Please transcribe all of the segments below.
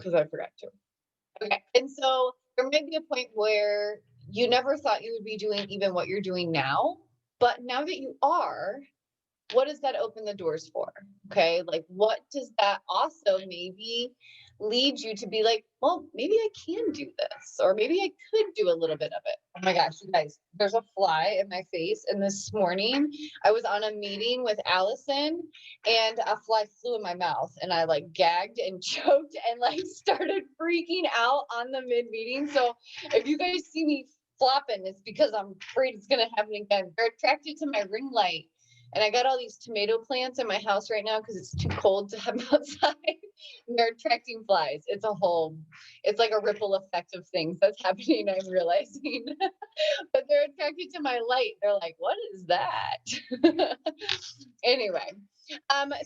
because I forgot to. Okay. And so there might be a point where you never thought you would be doing even what you're doing now, but now that you are, what does that open the doors for? Okay. Like, what does that also maybe lead you to be like, well, maybe I can do this, or maybe I could do a little bit of it. Oh my gosh, you guys, there's a fly in my face. And this morning I was on a meeting with Allison and a fly flew in my mouth and I like gagged and choked and like started freaking out on the mid meeting. So if you guys see me flopping, it's because I'm afraid it's going to happen again. They're attracted to my ring light. And I got all these tomato plants in my house right now because it's too cold to have them outside. And they're attracting flies. It's like a ripple effect of things that's happening, I'm realizing. But they're attracted to my light. They're like, what is that? Anyway,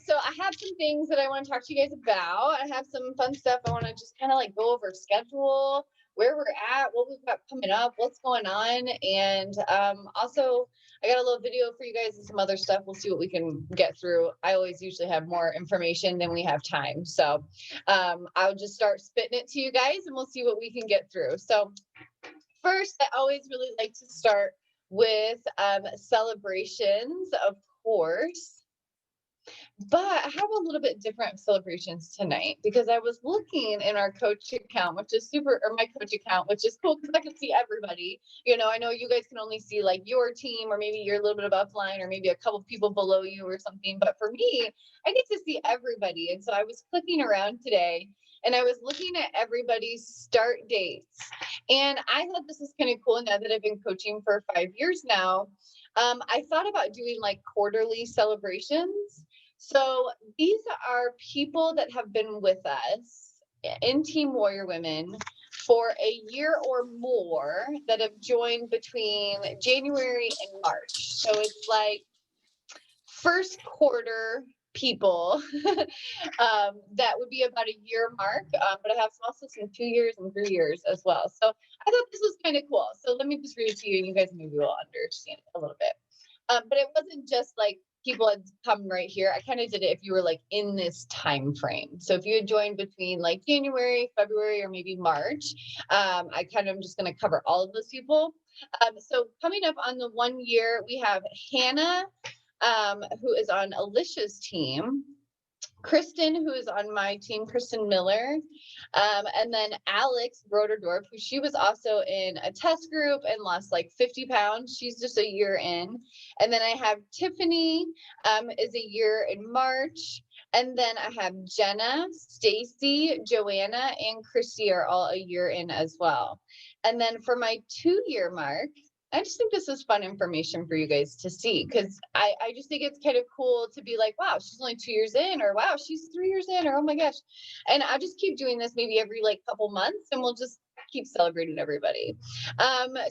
so I have some things that I want to talk to you guys about. I have some fun stuff I want to just kind of like go over schedule, where we're at, what we've got coming up, what's going on. And also I got a little video for you guys and some other stuff. We'll see what we can get through. I always usually have more information than we have time. So I'll just start spitting it to you guys and we'll see what we can get through. So first, I always really like to start with celebrations, of course. But I have a little bit different celebrations tonight because I was looking in our coach account, which is super, or my coach account, which is cool because I can see everybody. You know, I know you guys can only see like your team, or maybe you're a little bit above line, or maybe a couple people below you or something. But for me, I get to see everybody. And so I was clicking around today and I was looking at everybody's start dates. And I thought this is kind of cool now that I've been coaching for 5 years now. I thought about doing like quarterly celebrations. So these are people that have been with us in Team Warrior Women for a year or more that have joined between January and March. So it's like first quarter people that would be about a year mark, but I have also some 2 years and 3 years as well. So I thought this was kind of cool. So let me just read it to you and you guys maybe will understand it a little bit. But it wasn't just like people had come right here. I kind of did it if you were like in this time frame. So if you had joined between like January, February, or maybe March, I kind of am just going to cover all of those people. So coming up on the 1 year, we have Hannah, who is on Alicia's team. Kristen, who is on my team, Kristen Miller, and then Alex Broderdorf, who she was also in a test group and lost like 50 pounds. She's just a year in. And then I have Tiffany, is a year in March. And then I have Jenna, Stacy, Joanna, and Christy are all a year in as well. And then for my 2-year mark, I just think this is fun information for you guys to see because I just think it's kind of cool to be like, wow, she's only 2 years in, or wow, she's 3 years in, or oh my gosh. And I'll just keep doing this maybe every like couple months and we'll just keep celebrating everybody.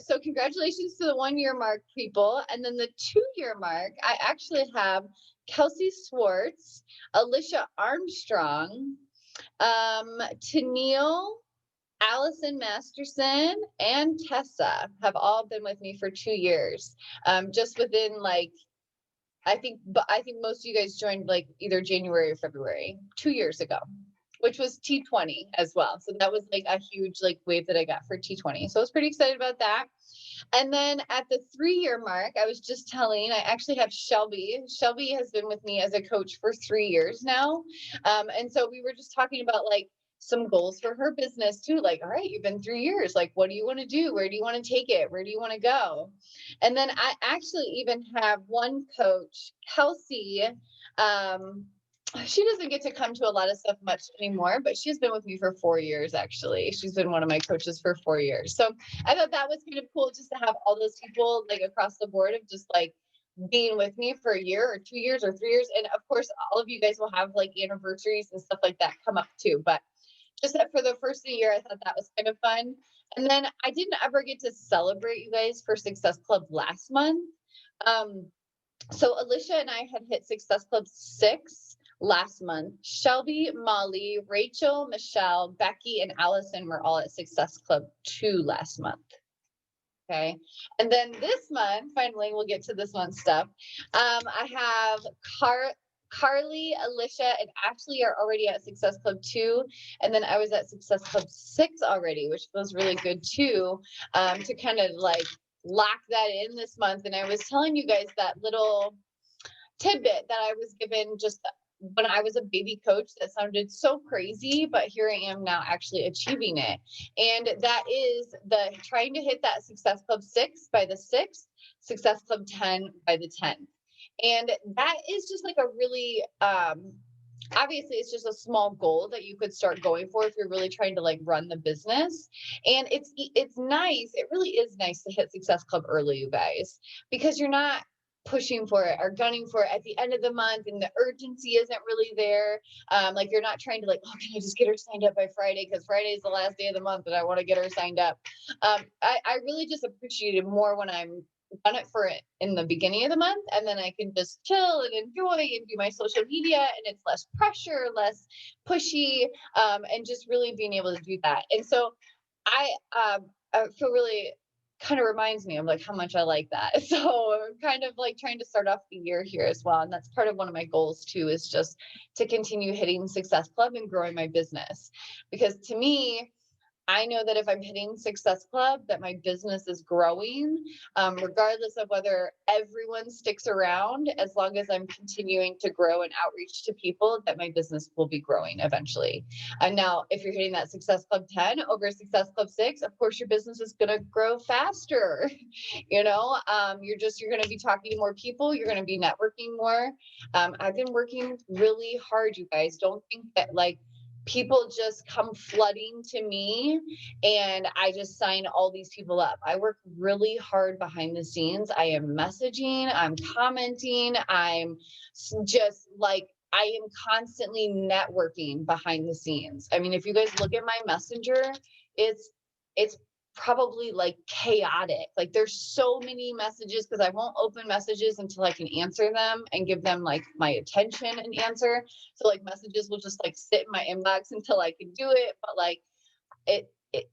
So congratulations to the 1 year mark, people. And then the 2-year mark, I actually have Kelsey Swartz, Alicia Armstrong, Tennille, Allison Masterson, and Tessa have all been with me for 2 years. Just within like, I think most of you guys joined like either January or February 2 years ago, which was T20 as well. So that was like a huge like wave that I got for T20. So I was pretty excited about that. And then at the 3-year mark, I was just telling, I actually have Shelby. Shelby has been with me as a coach for 3 years now. And so we were just talking about like some goals for her business too. Like, all right, you've been 3 years. Like, what do you want to do? Where do you want to take it? Where do you want to go? And then I actually even have one coach, Kelsey. She doesn't get to come to a lot of stuff much anymore, but she's been with me for 4 years, actually. She's been one of my coaches for 4 years. So I thought that was kind of cool just to have all those people like across the board of just like being with me for a year or 2 years or 3 years. And of course, all of you guys will have like anniversaries and stuff like that come up too. But just that for the first of the year, I thought that was kind of fun. And then I didn't ever get to celebrate you guys for Success Club last month. So Alicia and I had hit Success Club 6 last month. Shelby, Molly, Rachel, Michelle, Becky, and Allison were all at Success Club 2 last month. Okay. And then this month, finally, we'll get to this month's stuff. I have Carly, Alicia, and Ashley are already at Success Club 2. And then I was at Success Club 6 already, which feels really good too, to kind of like lock that in this month. And I was telling you guys that little tidbit that I was given just when I was a baby coach that sounded so crazy, but here I am now actually achieving it. And that is the trying to hit that Success Club 6 by the 6th, Success Club 10 by the 10th. And that is just like a really obviously it's just a small goal that you could start going for if you're really trying to like run the business. And it's nice, it really is nice to hit Success Club early, you guys, because you're not pushing for it or gunning for it at the end of the month, and the urgency isn't really there. Like you're not trying to like, oh, can I just get her signed up by Friday, because Friday is the last day of the month and I want to get her signed up. I really just appreciate it more when I'm done it for it in the beginning of the month, and then I can just chill and enjoy and do my social media, and it's less pressure, less pushy, and just really being able to do that. And so I feel really kind of reminds me of like how much I like that. So I'm kind of like trying to start off the year here as well. And that's part of one of my goals too, is just to continue hitting Success Club and growing my business. Because to me, I know that if I'm hitting Success Club, that my business is growing, regardless of whether everyone sticks around. As long as I'm continuing to grow and outreach to people, that my business will be growing eventually. And now, if you're hitting that Success Club 10 over Success Club 6, of course, your business is going to grow faster. You're going to be talking to more people. You're going to be networking more. I've been working really hard, you guys. Don't think that like people just come flooding to me and I just sign all these people up. I work really hard behind the scenes. I am messaging, I'm commenting, I'm just like, I am constantly networking behind the scenes. I mean, if you guys look at my messenger, it's probably like chaotic. Like there's so many messages because I won't open messages until I can answer them and give them like my attention and answer. So like messages will just like sit in my inbox until I can do it. But like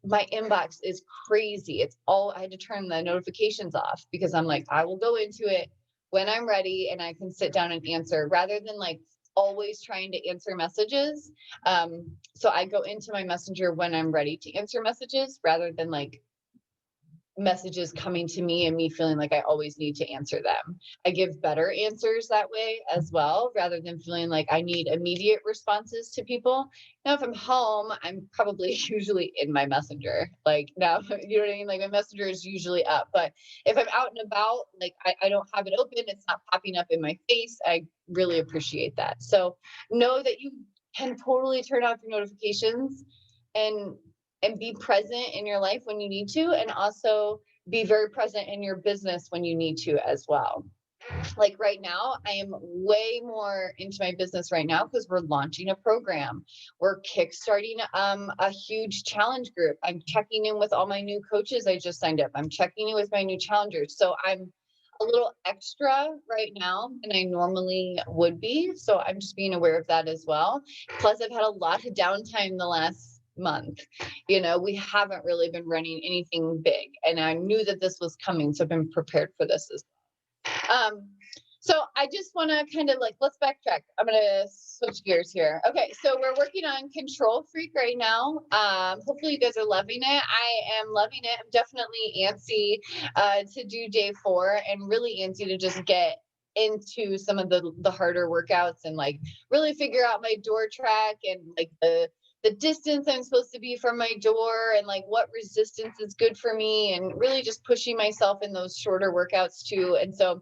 my inbox is crazy. It's all, I had to turn the notifications off because I'm like, I will go into it when I'm ready and I can sit down and answer rather than like always trying to answer messages. So I go into my messenger when I'm ready to answer messages rather than like messages coming to me and me feeling like I always need to answer them. I give better answers that way as well, rather than feeling like I need immediate responses to people. Now, if I'm home, I'm probably usually in my messenger. Like now, you know what I mean? Like my messenger is usually up. But if I'm out and about, like I don't have it open, it's not popping up in my face. I really appreciate that. So know that you can totally turn off your notifications and be present in your life when you need to, and also be very present in your business when you need to as well. Like right now, I am way more into my business right now because we're launching a program. We're kickstarting a huge challenge group. I'm checking in with all my new coaches I just signed up. I'm checking in with my new challengers. So I'm a little extra right now than I normally would be. So I'm just being aware of that as well. Plus, I've had a lot of downtime the last month. We haven't really been running anything big, and I knew that this was coming, so I've been prepared for this as well. So I just want to kind of like, let's backtrack. I'm going to switch gears here. Okay. So we're working on Control Freak right now. Hopefully you guys are loving it. I am loving it. I'm definitely antsy to do day 4, and really antsy to just get into some of the harder workouts and like really figure out my door track and like the distance I'm supposed to be from my door and like what resistance is good for me, and really just pushing myself in those shorter workouts too. And so,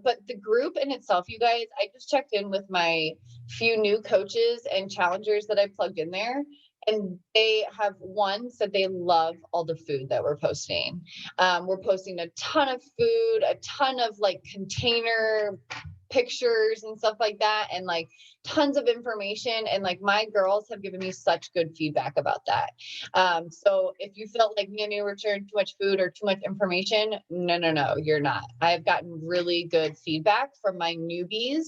but the group in itself, you guys, I just checked in with my few new coaches and challengers that I plugged in there. And they have said they love all the food that we're posting. We're posting a ton of food, a ton of like container pictures and stuff like that, and like tons of information, and like my girls have given me such good feedback about that. So if you felt like me and you were sharing too much food or too much information, no, you're not. I've gotten really good feedback from my newbies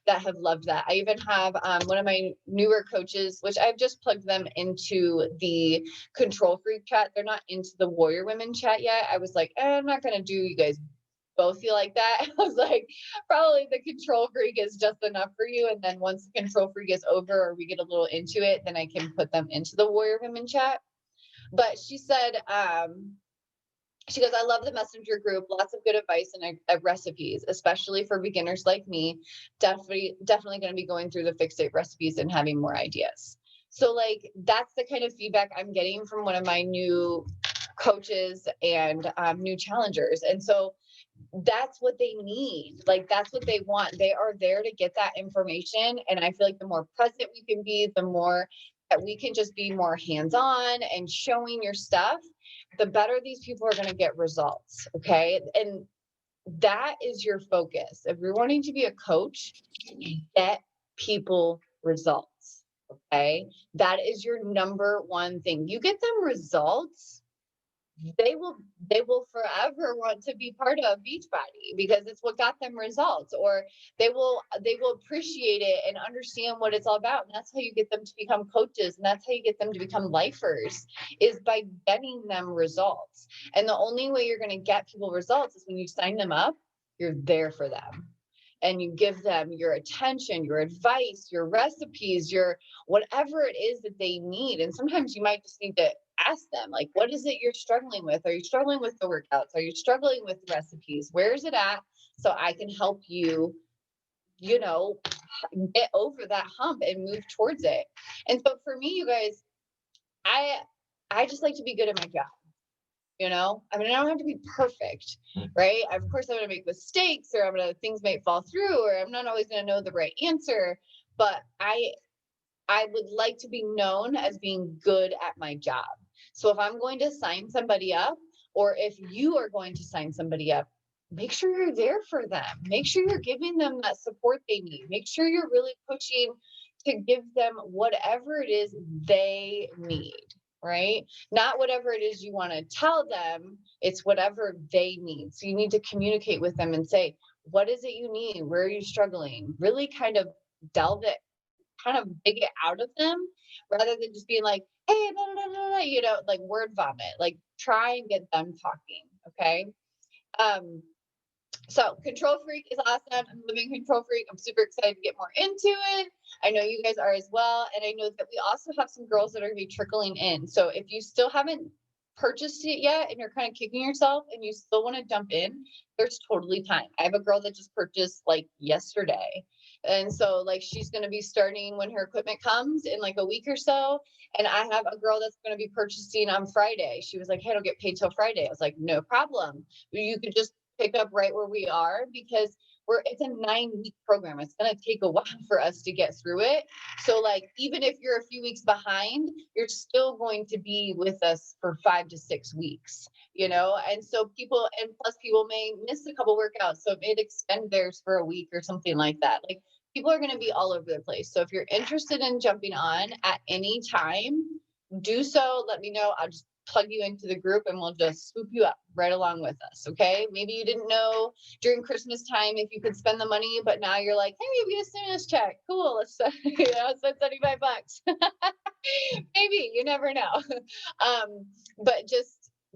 that have loved that. I even have one of my newer coaches, which I've just plugged them into the Control Freak chat. They're not into the Warrior Women chat yet. I was like, I'm not going to do you guys both feel like that. I was like, probably the control freak is just enough for you. And then once the control freak is over or we get a little into it, then I can put them into the Warrior Women chat. But she said, she goes, I love the messenger group. Lots of good advice and recipes, especially for beginners like me. Definitely going to be going through the fixate recipes and having more ideas. So like, that's the kind of feedback I'm getting from one of my new coaches and new challengers. And so that's what they need. Like, that's what they want. They are there to get that information. And I feel like the more present we can be, the more that we can just be more hands-on and showing your stuff, the better these people are going to get results. Okay. And that is your focus. If you're wanting to be a coach, get people results. Okay. That is your number one thing. You get them results, they will forever want to be part of Beachbody because it's what got them results, or they will appreciate it and understand what it's all about. And that's how you get them to become coaches, and that's how you get them to become lifers, is by getting them results. And the only way you're going to get people results is when you sign them up, you're there for them. And you give them your attention, your advice, your recipes, your whatever it is that they need. And sometimes you might just need to ask them, like, what is it you're struggling with? Are you struggling with the workouts? Are you struggling with recipes? Where is it at? So I can help you, you know, get over that hump and move towards it. And so for me, you guys, I just like to be good at my job. You know, I mean, I don't have to be perfect, right? Of course, I'm going to make mistakes, or things might fall through, or I'm not always going to know the right answer. But I would like to be known as being good at my job. So if I'm going to sign somebody up, or if you are going to sign somebody up, make sure you're there for them. Make sure you're giving them that support they need. Make sure you're really pushing to give them whatever it is they need. Right? Not whatever it is you want to tell them, it's whatever they need. So you need to communicate with them and say, what is it you need? Where are you struggling? Really kind of delve it, kind of dig it out of them, rather than just being like, hey, blah, blah, blah, blah, you know, like word vomit. Like, try and get them talking. Okay. So control freak is awesome. I'm living control freak. I'm super excited to get more into it. I know you guys are as well. And I know that we also have some girls that are going to be trickling in. So if you still haven't purchased it yet and you're kind of kicking yourself and you still want to jump in, there's totally time. I have a girl that just purchased like yesterday. And so like, she's going to be starting when her equipment comes in like a week or so. And I have a girl that's going to be purchasing on Friday. She was like, hey, I don't get paid till Friday. I was like, no problem. You could just pick up right where we are, because it's a 9-week program. It's going to take a while for us to get through it. So like, even if you're a few weeks behind, you're still going to be with us for 5 to 6 weeks, you know? And so people may miss a couple workouts. So it may extend theirs for a week or something like that. Like, people are going to be all over the place. So if you're interested in jumping on at any time, do so. Let me know. I'll just plug you into the group and we'll just swoop you up right along with us. Okay. Maybe you didn't know during Christmas time if you could spend the money, but now you're like, hey, maybe a stimulus check. Cool. Let's spend $75. Maybe, you never know. But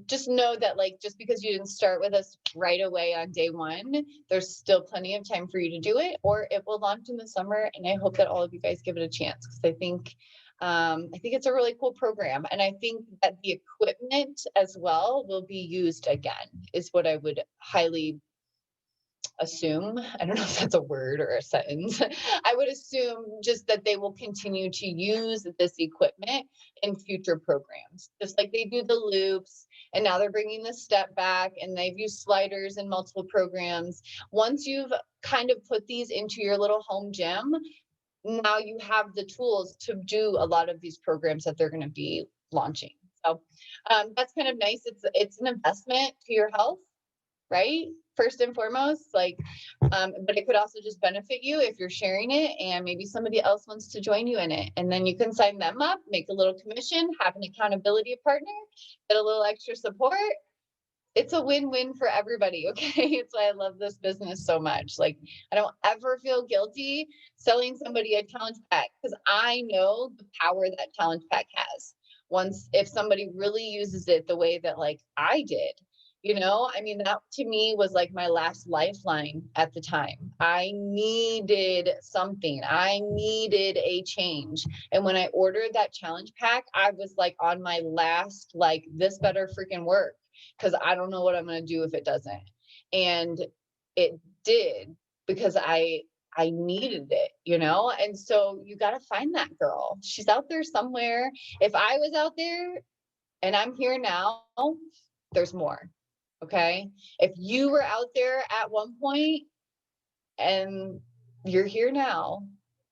just know that, like, just because you didn't start with us right away on day one, there's still plenty of time for you to do it, or it will launch in the summer. And I hope that all of you guys give it a chance, because I think it's a really cool program. And I think that the equipment as well will be used again, is what I would highly assume. I don't know if that's a word or a sentence. I would assume just that they will continue to use this equipment in future programs, just like they do the loops. And now they're bringing the step back, and they've used sliders in multiple programs. Once you've kind of put these into your little home gym, now you have the tools to do a lot of these programs that they're going to be launching. So that's kind of nice. It's an investment to your health, right? First and foremost, like, but it could also just benefit you if you're sharing it, and maybe somebody else wants to join you in it. And then you can sign them up, make a little commission, have an accountability partner, get a little extra support. It's a win-win for everybody. Okay. It's why I love this business so much. Like, I don't ever feel guilty selling somebody a challenge pack, because I know the power that challenge pack has. If somebody really uses it the way that like I did, You know, I mean, that to me was like my last lifeline at the time. I needed something. I needed a change. And when I ordered that challenge pack, I was like on my last, like, this better freaking work because I don't know what I'm going to do if it doesn't. And it did because I needed it, you know? And so you got to find that girl. She's out there somewhere. If I was out there and I'm here now, there's more. Okay. If you were out there at one point and you're here now,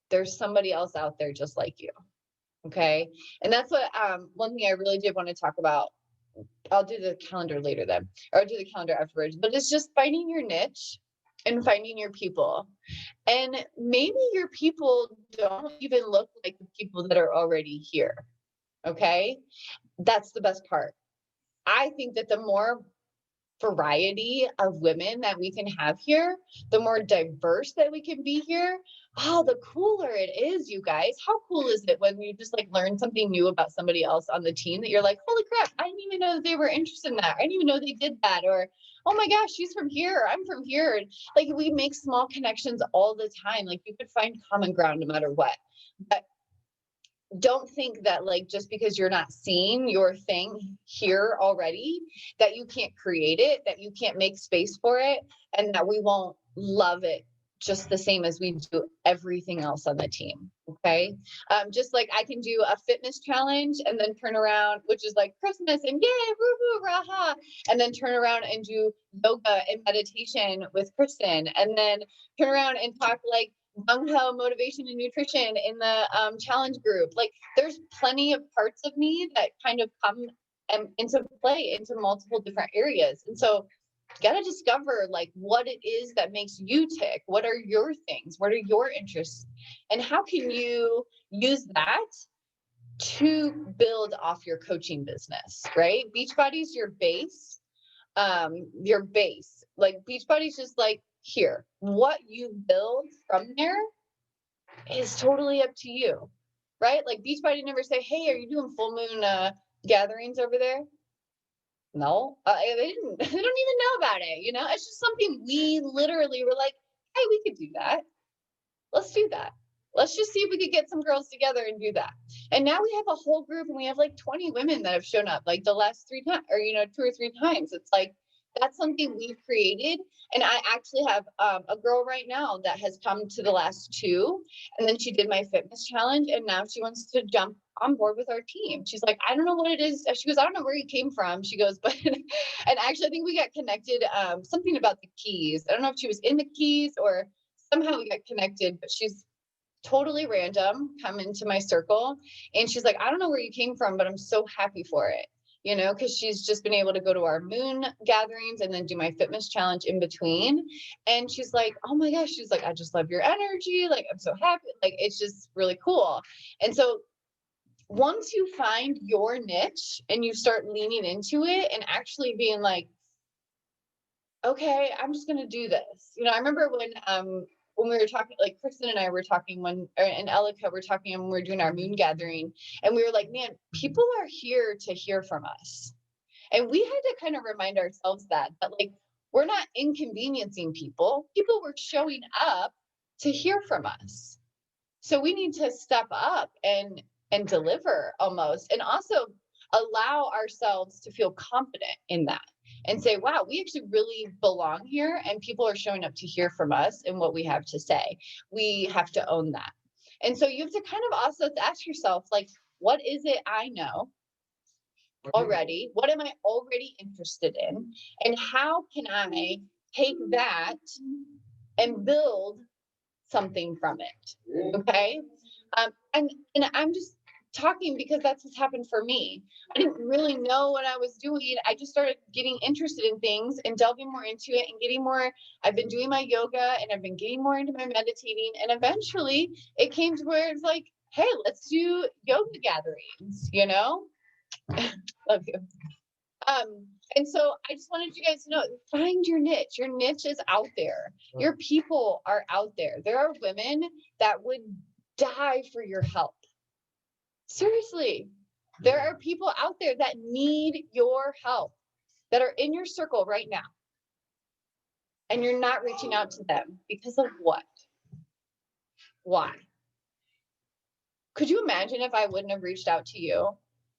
there's somebody else out there just like you. Okay. And that's what, one thing I really did want to talk about. I'll do the calendar later then, or I'll do the calendar afterwards, but it's just finding your niche and finding your people. And maybe your people don't even look like the people that are already here. Okay. That's the best part. I think that the more variety of women that we can have here, the more diverse that we can be here, oh, the cooler it is, you guys. How cool is it when you just like learn something new about somebody else on the team that you're like, holy crap, I didn't even know that they were interested in that. I didn't even know they did that. Or, oh my gosh, she's from here. I'm from here. Like we make small connections all the time. Like you could find common ground no matter what. But don't think that like just because you're not seeing your thing here already that you can't create it, that you can't make space for it, and that we won't love it just the same as we do everything else on the team. Okay. Just like I can do a fitness challenge and then turn around, which is like Christmas and yay, woohoo, raha, and then turn around and do yoga and meditation with Kristen, and then turn around and talk like gung ho motivation and nutrition in the challenge group. Like there's plenty of parts of me that kind of come into play into multiple different areas. And so you got to discover like what it is that makes you tick. What are your things? What are your interests? And how can you use that to build off your coaching business, right? Beachbody's your base. Your base. Like Beachbody's just like here. What you build from there is totally up to you, right? Like Beachbody never say, "Hey, are you doing full moon gatherings over there?" No, they didn't. They don't even know about it. You know, it's just something we literally were like, "Hey, we could do that. Let's do that. Let's just see if we could get some girls together and do that." And now we have a whole group, and we have like 20 women that have shown up, like the last 3 times, or you know, 2 or 3 times. It's like that's something we've created. And I actually have a girl right now that has come to the last two, and then she did my fitness challenge, and now she wants to jump on board with our team. She's like, I don't know what it is. She goes, I don't know where you came from. She goes, but and actually, I think we got connected. Something about the Keys. I don't know if she was in the Keys or somehow we got connected, but she's totally random come into my circle, and she's like, I don't know where you came from, but I'm so happy for it, you know, because she's just been able to go to our moon gatherings and then do my fitness challenge in between. And she's like, oh my gosh, she's like, I just love your energy, like I'm so happy, like it's just really cool. And so once you find your niche and you start leaning into it and actually being like, okay, I'm just gonna do this. You know, I remember when we were talking, like Kristen and I were talking and Elika were talking when we were doing our moon gathering, and we were like, man, people are here to hear from us. And we had to kind of remind ourselves that like we're not inconveniencing people. People were showing up to hear from us. So we need to step up and deliver almost, and also allow ourselves to feel confident in that and say, wow, we actually really belong here and people are showing up to hear from us and what we have to say. We have to own that. And so you have to kind of also ask yourself, like, what is it I know already? What am I already interested in? And how can I take that and build something from it? Okay. And I'm just talking because that's what's happened for me. I didn't really know what I was doing. I just started getting interested in things and delving more into it and getting more. I've been doing my yoga and I've been getting more into my meditating. And eventually it came to where it's like, hey, let's do yoga gatherings, you know? Love you. And so I just wanted you guys to know, find your niche. Your niche is out there. Your people are out there. There are women that would die for your help. Seriously, there are people out there that need your help. that are in your circle right now, and you're not reaching out to them because of what? Why? Could you imagine if I wouldn't have reached out to you?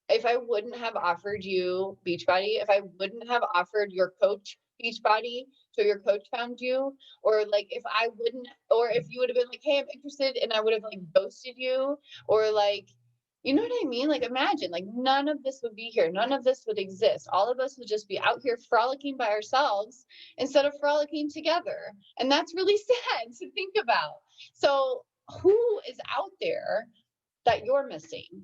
If I wouldn't have offered you Beachbody, if I wouldn't have offered your coach Beachbody, so your coach found you, or like if I wouldn't, or if you would have been like, hey, I'm interested, and I would have like ghosted you, or like, you know what I mean? Like, imagine, like, none of this would be here. None of this would exist. All of us would just be out here frolicking by ourselves instead of frolicking together. And that's really sad to think about. So, who is out there that you're missing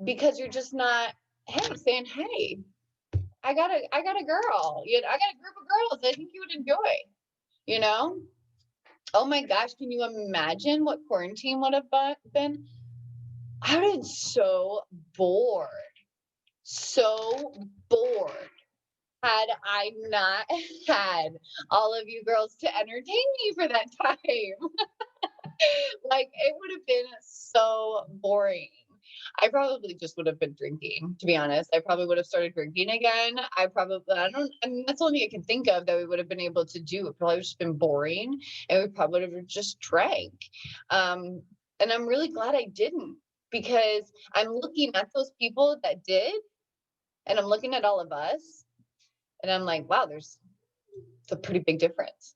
because you're just not, hey, saying, hey, I got a girl, I got a group of girls I think you would enjoy, you know? Oh my gosh, can you imagine what quarantine would have been? I would have been bored, so bored had I not had all of you girls to entertain me for that time. Like, it would have been so boring. I probably just would have been drinking, to be honest. I probably would have started drinking again. I mean, that's the only thing I can think of that we would have been able to do. It probably just been boring, and we probably would have just drank. And I'm really glad I didn't, because I'm looking at those people that did, and I'm looking at all of us, and I'm like, wow, there's a pretty big difference.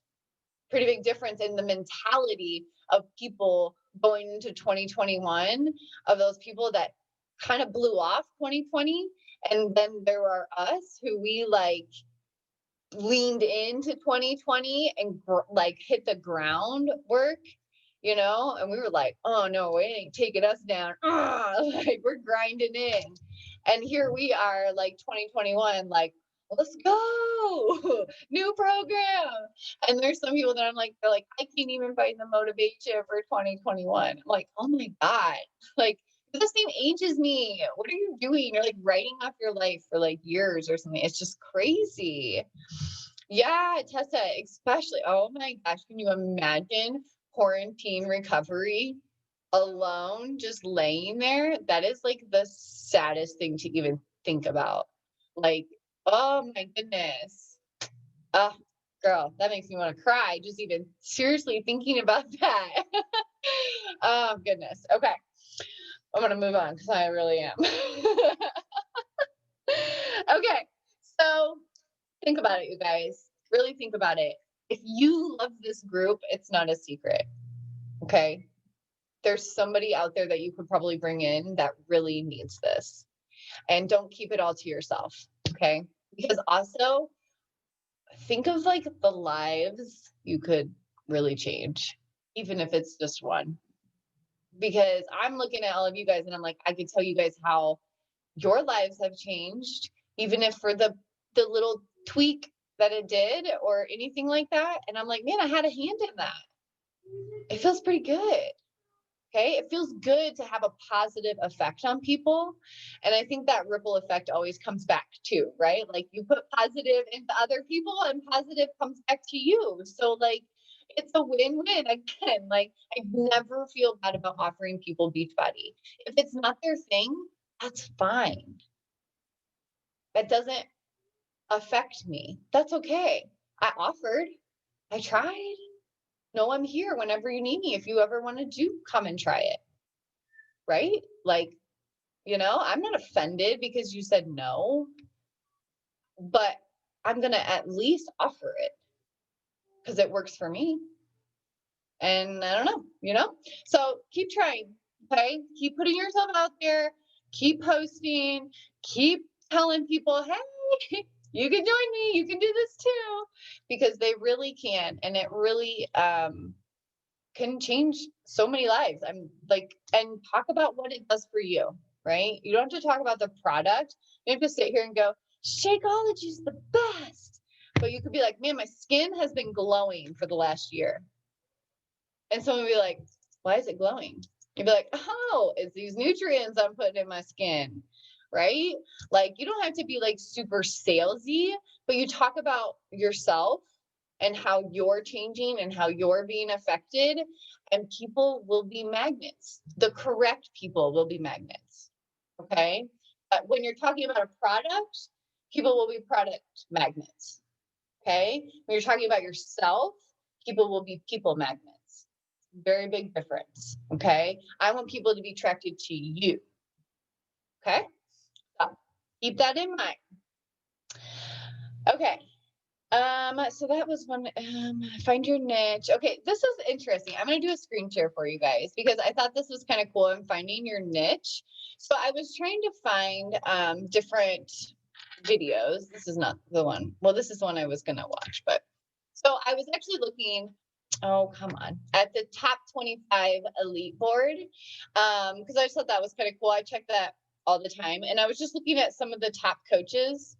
Pretty big difference in the mentality of people going into 2021, of those people that kind of blew off 2020. And then there are us who we like leaned into 2020 and like hit the groundwork, and we were like, oh no, it ain't taking us down. Like, we're grinding in. And here we are, like 2021, like, let's go, new program. And there's some people that they're like, I can't even find the motivation for 2021. I'm like, oh my God, like, you're the same age as me. What are you doing? You're like writing off your life for like years or something. It's just crazy. Yeah, Tessa, especially. Oh my gosh, can you imagine quarantine recovery alone, just laying there? That is like the saddest thing to even think about. Like, oh my goodness. Oh, girl, that makes me want to cry just even seriously thinking about that. Oh, goodness. Okay. I'm going to move on because I really am. Okay. So think about it, you guys. Really think about it. If you love this group, it's not a secret. Okay. There's somebody out there that you could probably bring in that really needs this. And don't keep it all to yourself. Okay. Because also, think of like the lives you could really change, even if it's just one. Because I'm looking at all of you guys and I'm like, I could tell you guys how your lives have changed, even if for the little tweak that it did or anything like that. And I'm like, man, I had a hand in that. It feels pretty good. Okay. It feels good to have a positive effect on people. And I think that ripple effect always comes back too, right? Like, you put positive into other people and positive comes back to you. So like, it's a win-win. Again, like, I never feel bad about offering people Beachbody. If it's not their thing, that's fine. That doesn't affect me. That's okay. I offered, I tried. No, I'm here whenever you need me. If you ever want to come and try it. Right? Like, I'm not offended because you said no, but I'm going to at least offer it because it works for me. And I don't know, So keep trying. Okay. Keep putting yourself out there. Keep posting. Keep telling people, hey, you can join me. You can do this too, because they really can. And it really can change so many lives. I'm like, and talk about what it does for you, right? You don't have to talk about the product. You have to sit here and go, Shakeology is the best. But you could be like, man, my skin has been glowing for the last year. And someone would be like, why is it glowing? You'd be like, oh, it's these nutrients I'm putting in my skin, right? Like, you don't have to be like super salesy, but you talk about yourself and how you're changing and how you're being affected, and people will be magnets. The correct people will be magnets. Okay. But when you're talking about a product, people will be product magnets. Okay. When you're talking about yourself, people will be people magnets. Very big difference. Okay. I want people to be attracted to you. Okay. So keep that in mind. Okay. So that was one, find your niche. Okay, this is interesting. I'm gonna do a screen share for you guys because I thought this was kind of cool in finding your niche. So I was trying to find different videos. This is not the one. Well, this is the one I was gonna watch, but so I was actually looking, oh come on, at the top 25 elite board. Because I just thought that was kind of cool. I check that all the time. And I was just looking at some of the top coaches.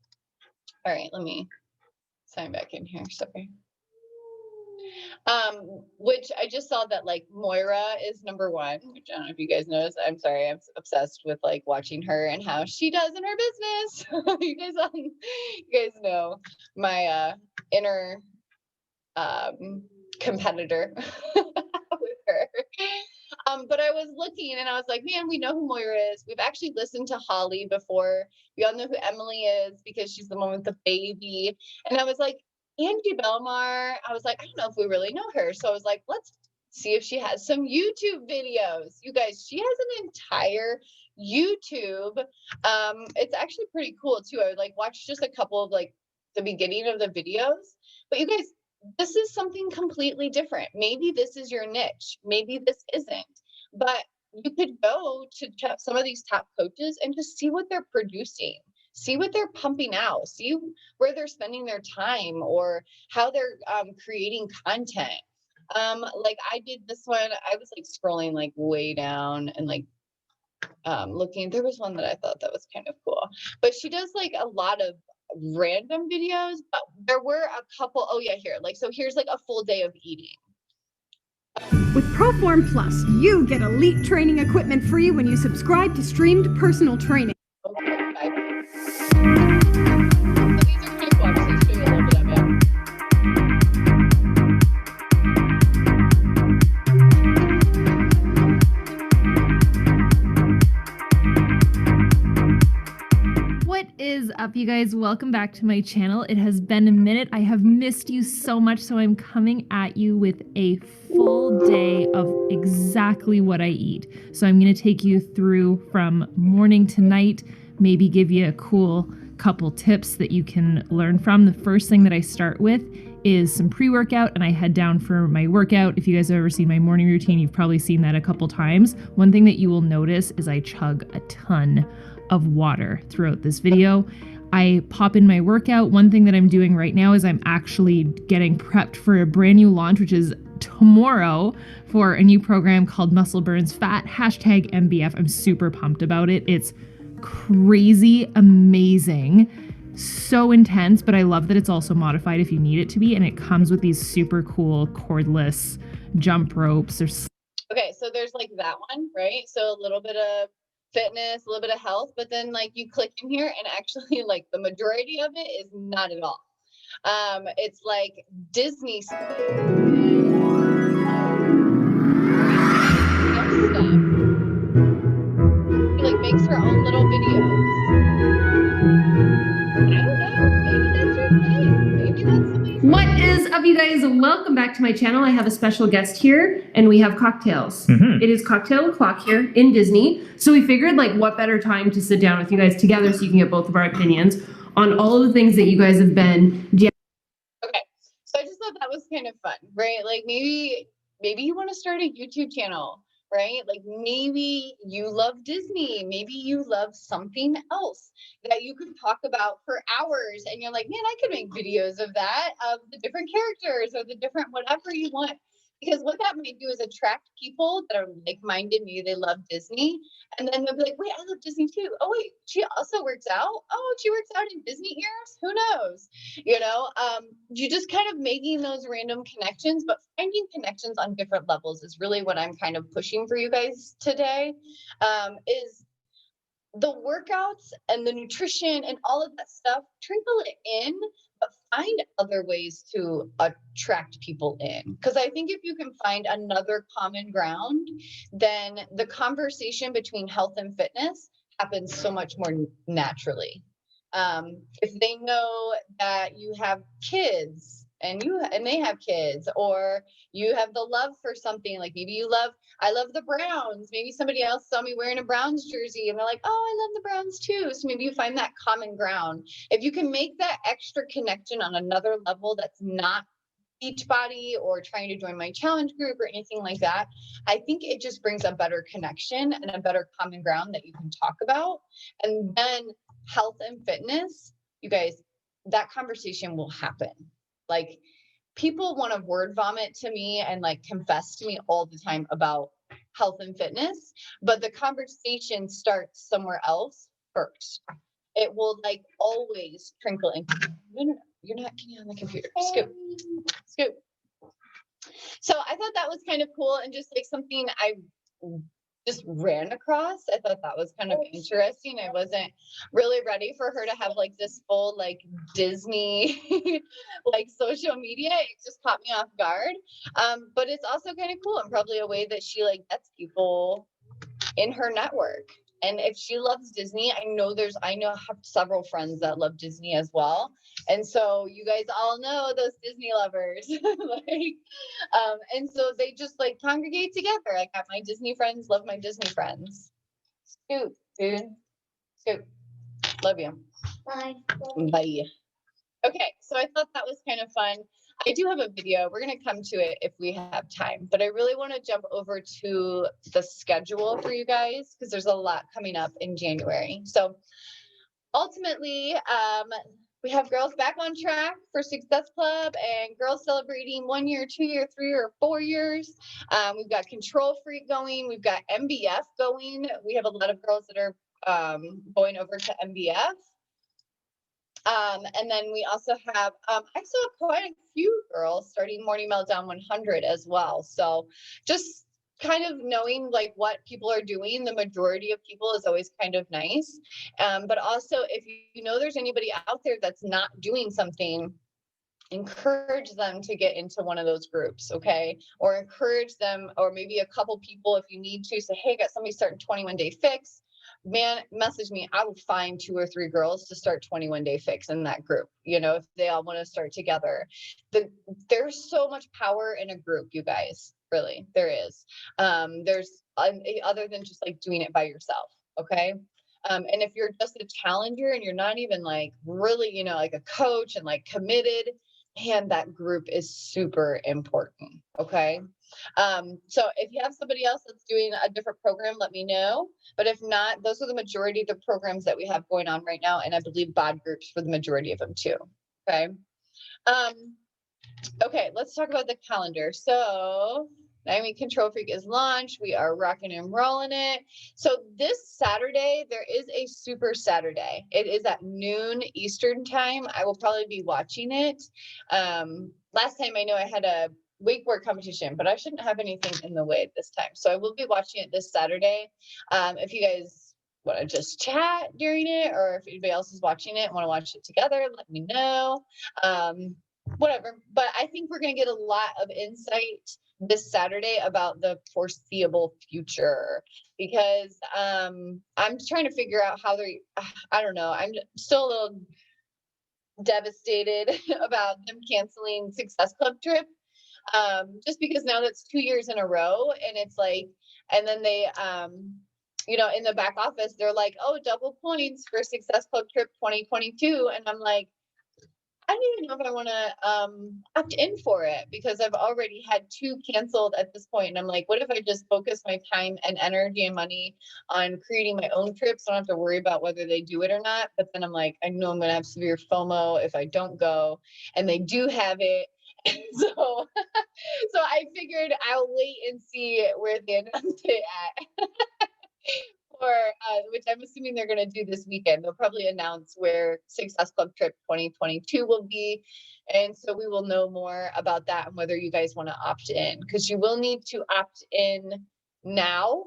All right, let me sign back in here. Sorry. Which I just saw that like Moira is #1, which I don't know if you guys noticed. I'm sorry, I'm obsessed with like watching her and how she does in her business. you guys know my inner competitor with her. But I was looking and I was like, man, we know who Moira is. We've actually listened to Holly before. We all know who Emily is because she's the one with the baby. And I was like, Angie Belmar, I was like, I don't know if we really know her. So I was like, let's see if she has some YouTube videos. You guys, she has an entire YouTube. It's actually pretty cool too. I would like watch just a couple of like the beginning of the videos. But you guys, this is something completely different. Maybe this is your niche. Maybe this isn't. But you could go to some of these top coaches and just see what they're producing. See what they're pumping out. See where they're spending their time or how they're creating content. Like I did this one. I was like scrolling like way down and like looking. There was one that I thought that was kind of cool. But she does like a lot of random videos, but there were a couple. Oh yeah, here. Like so here's like a full day of eating. With ProForm Plus, you get elite training equipment free when you subscribe to streamed personal training. Okay, so these are kind of cool. I'm just going to show you a little bit of it. What is up, you guys? Welcome back to my channel. It has been a minute. I have missed you so much, so I'm coming at you with a full day of exactly what I eat. So I'm going to take you through from morning to night, maybe give you a cool couple tips that you can learn from. The first thing that I start with is some pre-workout, and I head down for my workout. If you guys have ever seen my morning routine, you've probably seen that a couple times. One thing that you will notice is I chug a ton of water throughout this video. I pop in my workout. One thing that I'm doing right now is I'm actually getting prepped for a brand new launch, which is tomorrow, for a new program called Muscle Burns Fat, #MBF. I'm super pumped about it. It's crazy amazing, so intense, but I love that it's also modified if you need it to be, and it comes with these super cool cordless jump ropes. Okay, so there's like that one, right? So a little bit of fitness, a little bit of health, but then like you click in here and actually like the majority of it is not at all. It's like Disney stuff. She like makes her own little videos. I don't know, maybe that's your thing. Maybe that's something. What is up, you guys? Welcome back to my channel. I have a special guest here, and we have cocktails. It is cocktail o'clock here in Disney. So we figured, like, what better time to sit down with you guys together so you can get both of our opinions on all of the things that you guys have been. Okay, so I just thought that was kind of fun, right? Like maybe you want to start a YouTube channel, right? Like maybe you love Disney, maybe you love something else that you could talk about for hours, and you're like, man, I could make videos of that, of the different characters or the different whatever you want. Because what that might do is attract people that are like-minded, maybe they love Disney, and then they'll be like, wait, I love Disney too. Oh wait, she also works out. Oh, she works out in Disney ears. Who knows? You know, you just kind of making those random connections, but finding connections on different levels is really what I'm kind of pushing for you guys today. Is the workouts and the nutrition and all of that stuff, trickle it in, but find other ways to attract people in. Because I think if you can find another common ground, then the conversation between health and fitness happens so much more naturally. If they know that you have kids and they have kids, or you have the love for something, like maybe I love the Browns. Maybe somebody else saw me wearing a Browns jersey and they're like, oh, I love the Browns too. So maybe you find that common ground. If you can make that extra connection on another level that's not Beachbody or trying to join my challenge group or anything like that, I think it just brings a better connection and a better common ground that you can talk about. And then health and fitness, you guys, that conversation will happen. Like, people want to word vomit to me and like confess to me all the time about health and fitness, but the conversation starts somewhere else first. It will like always trickle in. No, you're not getting on the computer. Scoop. So I thought that was kind of cool, and just like something I just ran across. I thought that was kind of interesting. I wasn't really ready for her to have like this full like Disney like social media. It just caught me off guard. But it's also kind of cool, and probably a way that she like gets people in her network. And if she loves Disney, I have several friends that love Disney as well. And so you guys all know those Disney lovers. And so they just like congregate together. I got my Disney friends, love my Disney friends. Scoot, dude. Scoot. Love you. Bye. Bye. Okay, so I thought that was kind of fun. I do have a video. We're going to come to it if we have time, but I really want to jump over to the schedule for you guys because there's a lot coming up in January. So ultimately, we have girls back on track for Success Club and girls celebrating 1 year, 2 year, 3 or 4 years. We've got Control Freak going. We've got MBF going. We have a lot of girls that are going over to MBF. And then we also have, I saw quite a few girls starting Morning Meltdown 100 as well. So just kind of knowing like what people are doing, the majority of people is always kind of nice. But also if you know there's anybody out there that's not doing something, encourage them to get into one of those groups, okay? Or encourage them, or maybe a couple people if you need to, say, hey, I got somebody starting 21 Day Fix. Man, message me. I will find 2 or 3 girls to start 21 Day Fix in that group. You know, if they all want to start together. There's so much power in a group, you guys. Really, there is. There's other than just like doing it by yourself. Okay. And if you're just a challenger and you're not even like really, you know, like a coach and like committed, man, that group is super important. Okay. So if you have somebody else that's doing a different program, let me know. But if not, those are the majority of the programs that we have going on right now. And I believe bod groups for the majority of them too. Okay. Okay, let's talk about the calendar. So Miami Control Freak is launched. We are rocking and rolling it. So this Saturday, there is a Super Saturday. It is at noon Eastern time. I will probably be watching it. Last time I know I had a wakeboard competition, but I shouldn't have anything in the way this time. So I will be watching it this Saturday. If you guys want to just chat during it, or if anybody else is watching it and want to watch it together, let me know. Whatever. But I think we're going to get a lot of insight this Saturday about the foreseeable future, because I'm trying to figure out how I don't know. I'm still a little devastated about them canceling Success Club trip. Just because now that's 2 years in a row, and it's like, and then they, you know, in the back office, they're like, oh, double points for Success Club trip 2022. And I'm like, I don't even know if I want to opt in for it, because I've already had 2 canceled at this point. And I'm like, what if I just focus my time and energy and money on creating my own trips? I don't have to worry about whether they do it or not. But then I'm like, I know I'm going to have severe FOMO if I don't go, and they do have it. And so I figured I'll wait and see where they announce it at. Which I'm assuming they're going to do this weekend. They'll probably announce where Success Club Trip 2022 will be. And so we will know more about that and whether you guys want to opt in, because you will need to opt in now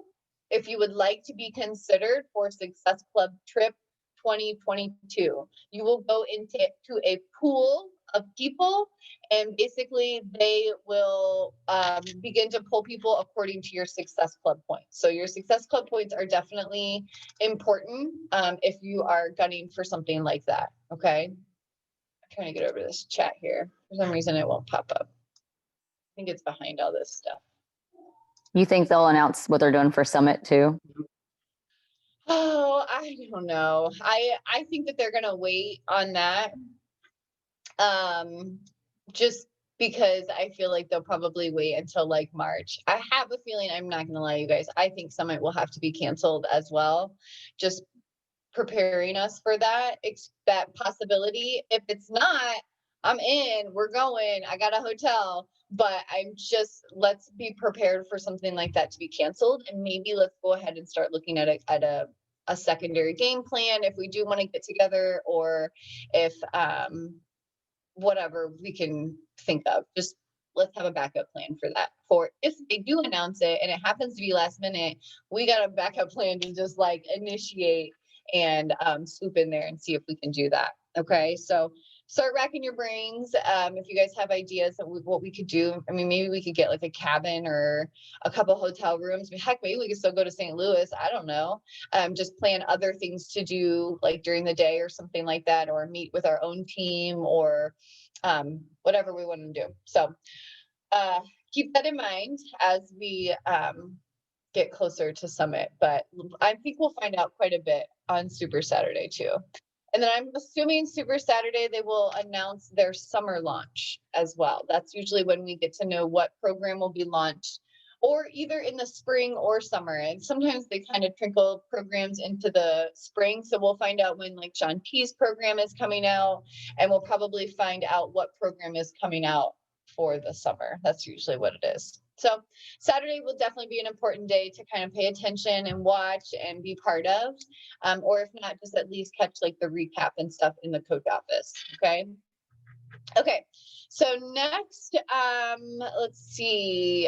if you would like to be considered for Success Club Trip 2022. You will go into a pool of people, and basically they will begin to pull people according to your Success Club points. So your Success Club points are definitely important if you are gunning for something like that. Okay, I'm trying to get over this chat here. For some reason it won't pop up. I think it's behind all this stuff. You think they'll announce what they're doing for Summit too? Oh, I don't know. I think that they're gonna wait on that. Just because I feel like they'll probably wait until like March. I have a feeling, I'm not gonna lie, you guys, I think Summit will have to be canceled as well. Just preparing us for that possibility. If it's not, I'm in, we're going, I got a hotel, but let's be prepared for something like that to be canceled. And maybe let's go ahead and start looking at a secondary game plan if we do want to get together, or if whatever we can think of. Just let's have a backup plan for that. For if they do announce it and it happens to be last minute, we got a backup plan to just like initiate and swoop in there and see if we can do that. Okay, so start racking your brains. If you guys have ideas of what we could do, I mean, maybe we could get like a cabin or a couple hotel rooms. Heck, maybe we could still go to St. Louis. I don't know. Just plan other things to do like during the day or something like that, or meet with our own team, or whatever we want to do. So keep that in mind as we get closer to Summit. But I think we'll find out quite a bit on Super Saturday too. And then I'm assuming Super Saturday, they will announce their summer launch as well. That's usually when we get to know what program will be launched, or either in the spring or summer. And sometimes they kind of trickle programs into the spring. So we'll find out when like Sean P's program is coming out, and we'll probably find out what program is coming out for the summer. That's usually what it is. So Saturday will definitely be an important day to kind of pay attention and watch and be part of, or if not, just at least catch like the recap and stuff in the coach office. Okay. Okay. So next, let's see.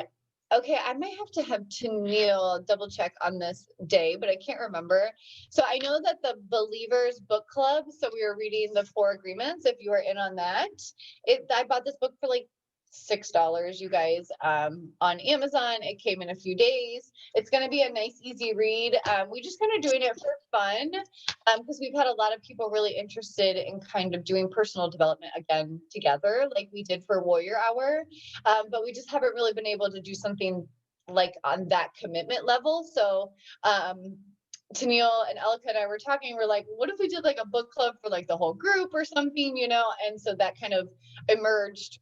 Okay, I might have to have Tennille double check on this day, but I can't remember. So I know that the Believers Book Club, so we were reading the 4 Agreements, if you are in on that. I bought this book for like $6, you guys, on Amazon. It came in a few days. It's going to be a nice, easy read. We just kind of doing it for fun, because we've had a lot of people really interested in kind of doing personal development again together, like we did for Warrior Hour. But we just haven't really been able to do something like on that commitment level. So, Tennille and Elika and I were talking, we're like, what if we did like a book club for like the whole group or something, you know? And so that kind of emerged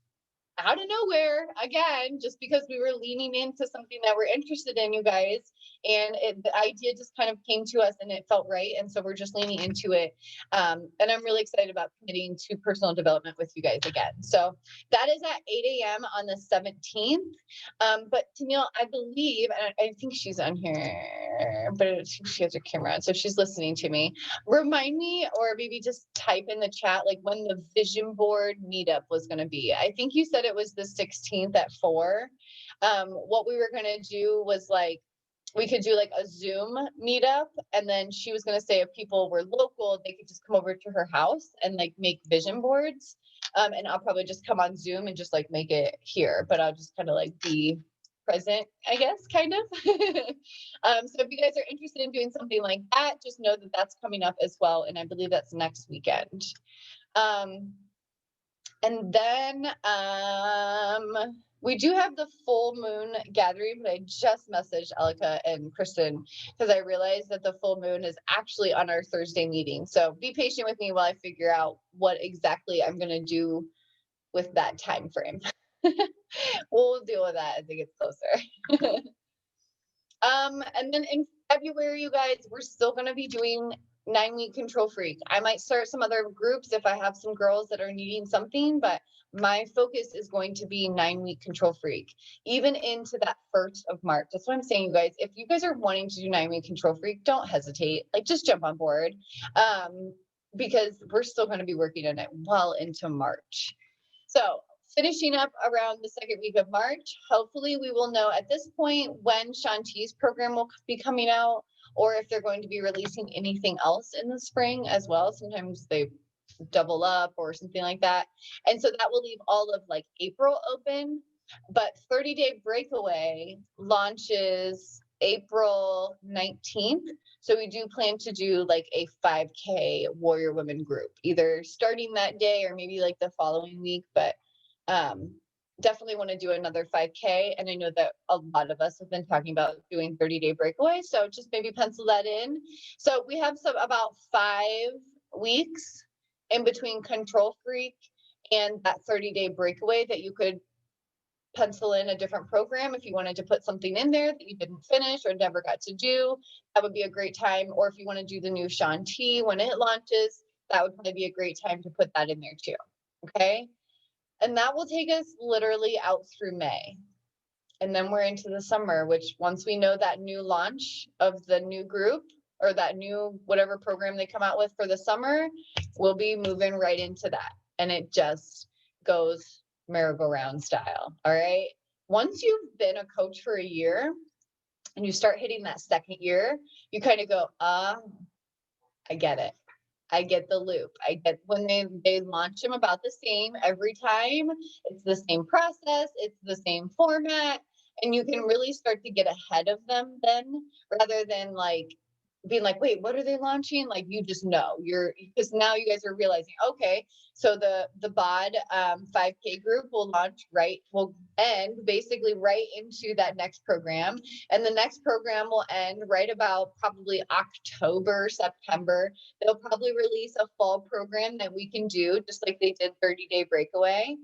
out of nowhere again, just because we were leaning into something that we're interested in, you guys. And the idea just kind of came to us and it felt right. And so we're just leaning into it. And I'm really excited about committing to personal development with you guys again. So that is at 8 a.m. on the 17th. But Tennille, I believe, and I think she's on here, but she has her camera on, so she's listening to me. Remind me, or maybe just type in the chat, like when the vision board meetup was going to be. I think you said it was the 16th at 4. What we were going to do was like, we could do like a Zoom meetup, and then she was going to say if people were local, they could just come over to her house and like make vision boards. And I'll probably just come on Zoom and just like make it here, but I'll just kind of like be present, I guess, kind of. So if you guys are interested in doing something like that, just know that that's coming up as well. And I believe that's next weekend. And then we do have the full moon gathering, but I just messaged Elika and Kristen because I realized that the full moon is actually on our Thursday meeting. So be patient with me while I figure out what exactly I'm going to do with that time frame. We'll deal with that as it gets closer. And then in February, you guys, we're still going to be doing 9-week control freak. I might start some other groups if I have some girls that are needing something, but my focus is going to be 9-week control freak, even into that 1st of March. That's what I'm saying, you guys. If you guys are wanting to do 9-week control freak, don't hesitate. Like, just jump on board, because we're still going to be working on it well into March. So finishing up around the 2nd week of March, hopefully we will know at this point when Sean T's program will be coming out, or if they're going to be releasing anything else in the spring as well. Sometimes they double up or something like that. And so that will leave all of like April open, but 30-day breakaway launches April 19th. So we do plan to do like a 5K warrior women group, either starting that day or maybe like the following week, but definitely want to do another 5K. And I know that a lot of us have been talking about doing 30-day breakaway. So just maybe pencil that in. So we have about 5 weeks in between Control Freak and that 30-day breakaway that you could pencil in a different program if you wanted to put something in there that you didn't finish or never got to do. That would be a great time. Or if you want to do the new Shanti when it launches, that would probably be a great time to put that in there too. Okay. And that will take us literally out through May. And then we're into the summer, which once we know that new launch of the new group or that new whatever program they come out with for the summer, we'll be moving right into that. And it just goes merry-go-round style. All right. Once you've been a coach for a year and you start hitting that second year, you kind of go, I get it. I get the loop. I get when they launch them about the same every time. It's the same process. It's the same format. And you can really start to get ahead of them then rather than like being like, wait, what are they launching? Like, you just know because now you guys are realizing, okay, so the BOD 5K group will end basically right into that next program. And the next program will end right about probably October, September. They'll probably release a fall program that we can do just like they did 30-day breakaway.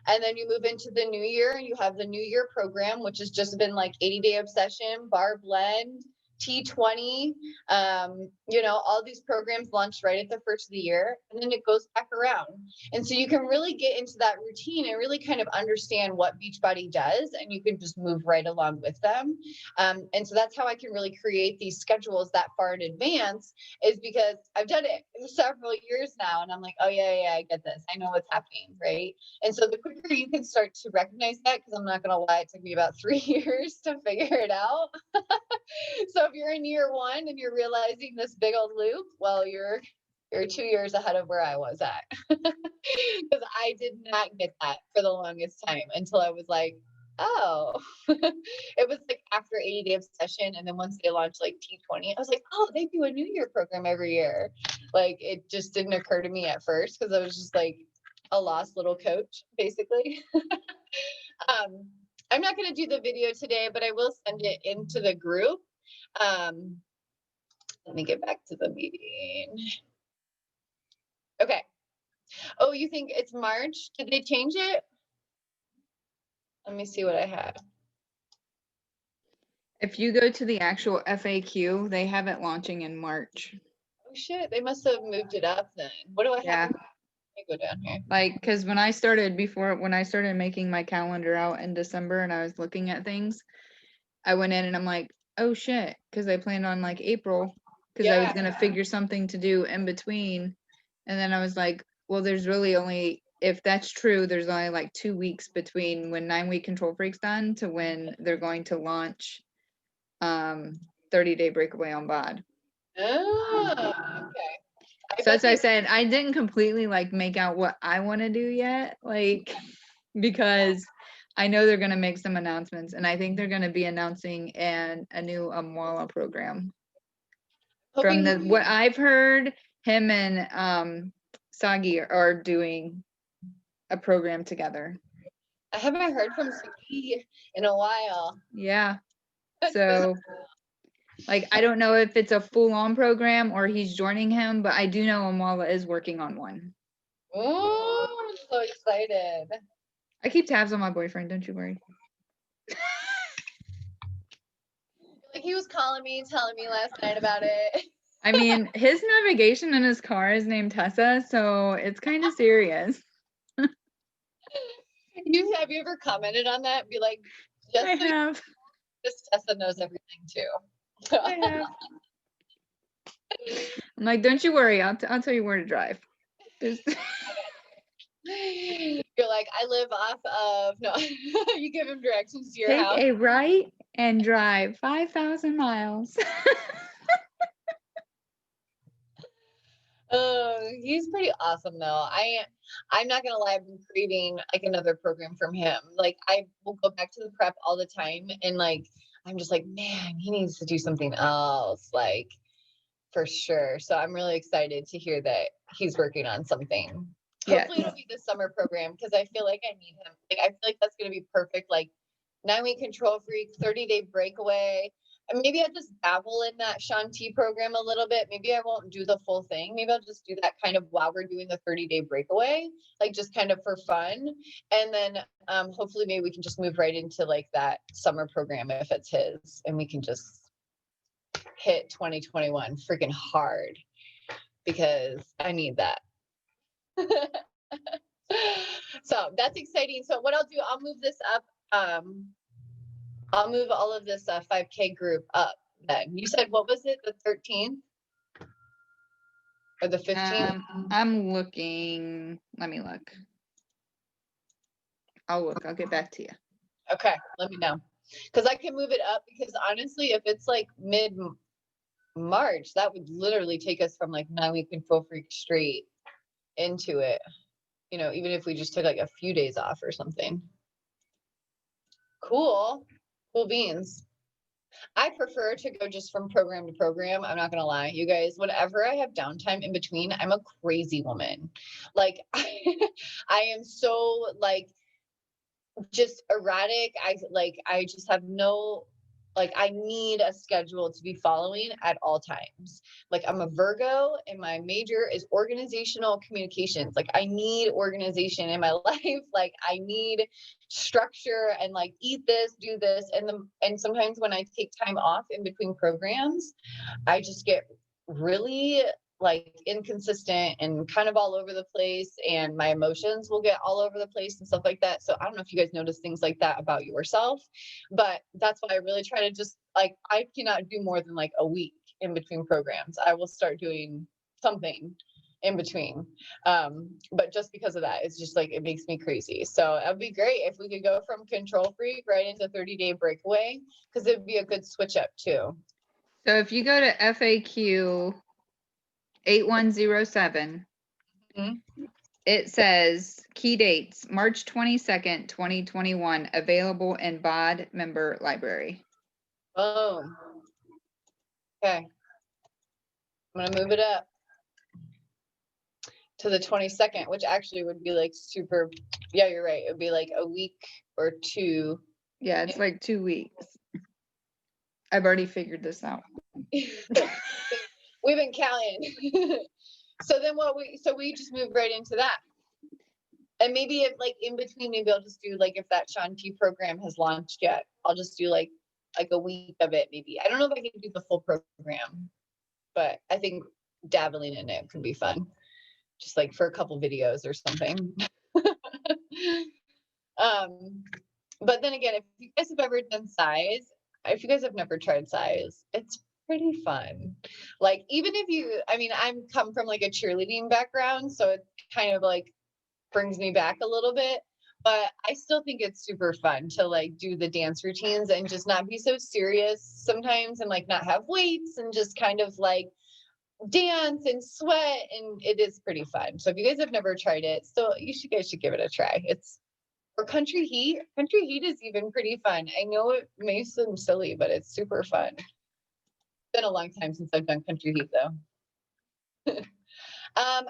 And then you move into the new year and you have the new year program, which has just been like 80-day obsession, bar blend, T20, all these programs launched right at the first of the year, and then it goes back around. And so you can really get into that routine and really kind of understand what Beachbody does, and you can just move right along with them. And so that's how I can really create these schedules that far in advance, is because I've done it several years now, and I'm like, oh yeah, I get this. I know what's happening, right? And so the quicker you can start to recognize that, because I'm not going to lie, it took me about 3 years to figure it out. So if you're in year 1 and you're realizing this big old loop, well, you're 2 years ahead of where I was at. Because I did not get that for the longest time until I was like, oh, it was like after 80-day obsession. And then once they launched like T20, I was like, oh, they do a New Year program every year. Like, it just didn't occur to me at first because I was just like a lost little coach, basically. I'm not going to do the video today, but I will send it into the group. Let me get back to the meeting. Okay. Oh, you think it's March? Did they change it? Let me see what I have. If you go to the actual FAQ, they have it launching in March. Oh shit, they must have moved it up then. What do I have? Yeah. Let me go down here. Like, because when I started making my calendar out in December and I was looking at things, I went in and I'm like, oh shit, because I planned on like April, because I was going to figure something to do in between. And then I was like, well, there's really only, if that's true, there's only like 2 weeks between when 9-week Control Freak's done to when they're going to launch 30-day breakaway on BOD. Oh, okay. So as I said, I didn't completely like make out what I want to do yet, like, because I know they're going to make some announcements, and I think they're going to be announcing a new Amwala program. From what I've heard, him and Sagi are doing a program together. I haven't heard from Sagi in a while. Yeah. So like, I don't know if it's a full-on program or he's joining him, but I do know Amwala is working on one. Oh, I'm so excited. I keep tabs on my boyfriend, don't you worry. Like, he was calling me, telling me last night about it. I mean, his navigation in his car is named Tessa, so it's kind of serious. Have you ever commented on that? Be like, I have. Just Tessa knows everything too. I have. I'm like, don't you worry, I'll tell you where to drive. Just... You're like, I live off of, no, you give him directions to your house. Take a right and drive 5,000 miles. Oh, he's pretty awesome though. I'm not gonna lie, I've been craving like another program from him. Like I will go back to the prep all the time and like I'm just like, man, he needs to do something else, like for sure. So I'm really excited to hear that he's working on something. Yeah. Hopefully it'll be the summer program because I feel like I need him. Like I feel like that's gonna be perfect. Like 9-week control freak, 30-day breakaway. And maybe I'll just dabble in that Shanti program a little bit. Maybe I won't do the full thing. Maybe I'll just do that kind of while we're doing the 30-day breakaway, like just kind of for fun. And then hopefully maybe we can just move right into like that summer program if it's his, and we can just hit 2021 freaking hard because I need that. So that's exciting. So what I'll do, I'll move this up. I'll move all of this 5K group up then. You said, what was it? The 13th or the 15th? I'm looking. Let me look. I'll look. I'll get back to you. Okay, let me know. Because I can move it up because honestly, if it's like mid-March, that would literally take us from like 9-week control freak straight into it. You know, even if we just took like a few days off or something. Cool. Cool beans. I prefer to go just from program to program. I'm not gonna lie, you guys, whenever I have downtime in between, I'm a crazy woman. Like I am so like just erratic. I just have no, like I need a schedule to be following at all times. Like I'm a Virgo and my major is organizational communications. Like I need organization in my life. Like I need structure and like eat this, do this. And sometimes when I take time off in between programs, I just get really like inconsistent and kind of all over the place, and my emotions will get all over the place and stuff like that. So I don't know if you guys notice things like that about yourself, but that's why I really try to just like, I cannot do more than like a week in between programs. I will start doing something in between. But just because of that, it's just like, it makes me crazy. So it'd be great if we could go from control freak right into 30-day breakaway, because it'd be a good switch up too. So if you go to FAQ 8107, Mhm. it says key dates, March 22nd, 2021, available in BOD member library. Boom. Okay. I'm gonna move it up to the 22nd, which actually would be like super, yeah, you're right. It would be like a week or two. Yeah, it's like 2 weeks. I've already figured this out. We've been counting. So then so we just move right into that. And maybe if like in between, maybe I'll just do like, if that Shanti program has launched yet, I'll just do like a week of it maybe. I don't know if I can do the full program, but I think dabbling in it could be fun. Just like for a couple videos or something. But then again, if you guys have ever done size, if you guys have never tried size, it's pretty fun. Like even if you, I mean, I'm come from like a cheerleading background, so it kind of like brings me back a little bit, but I still think it's super fun to like do the dance routines and just not be so serious sometimes, and like not have weights and just kind of like dance and sweat, and it is pretty fun. So if you guys have never tried it, so you guys should give it a try. It's, or country heat. Country heat is even pretty fun. I know it may seem silly, but it's super fun. It's been a long time since I've done country heat though.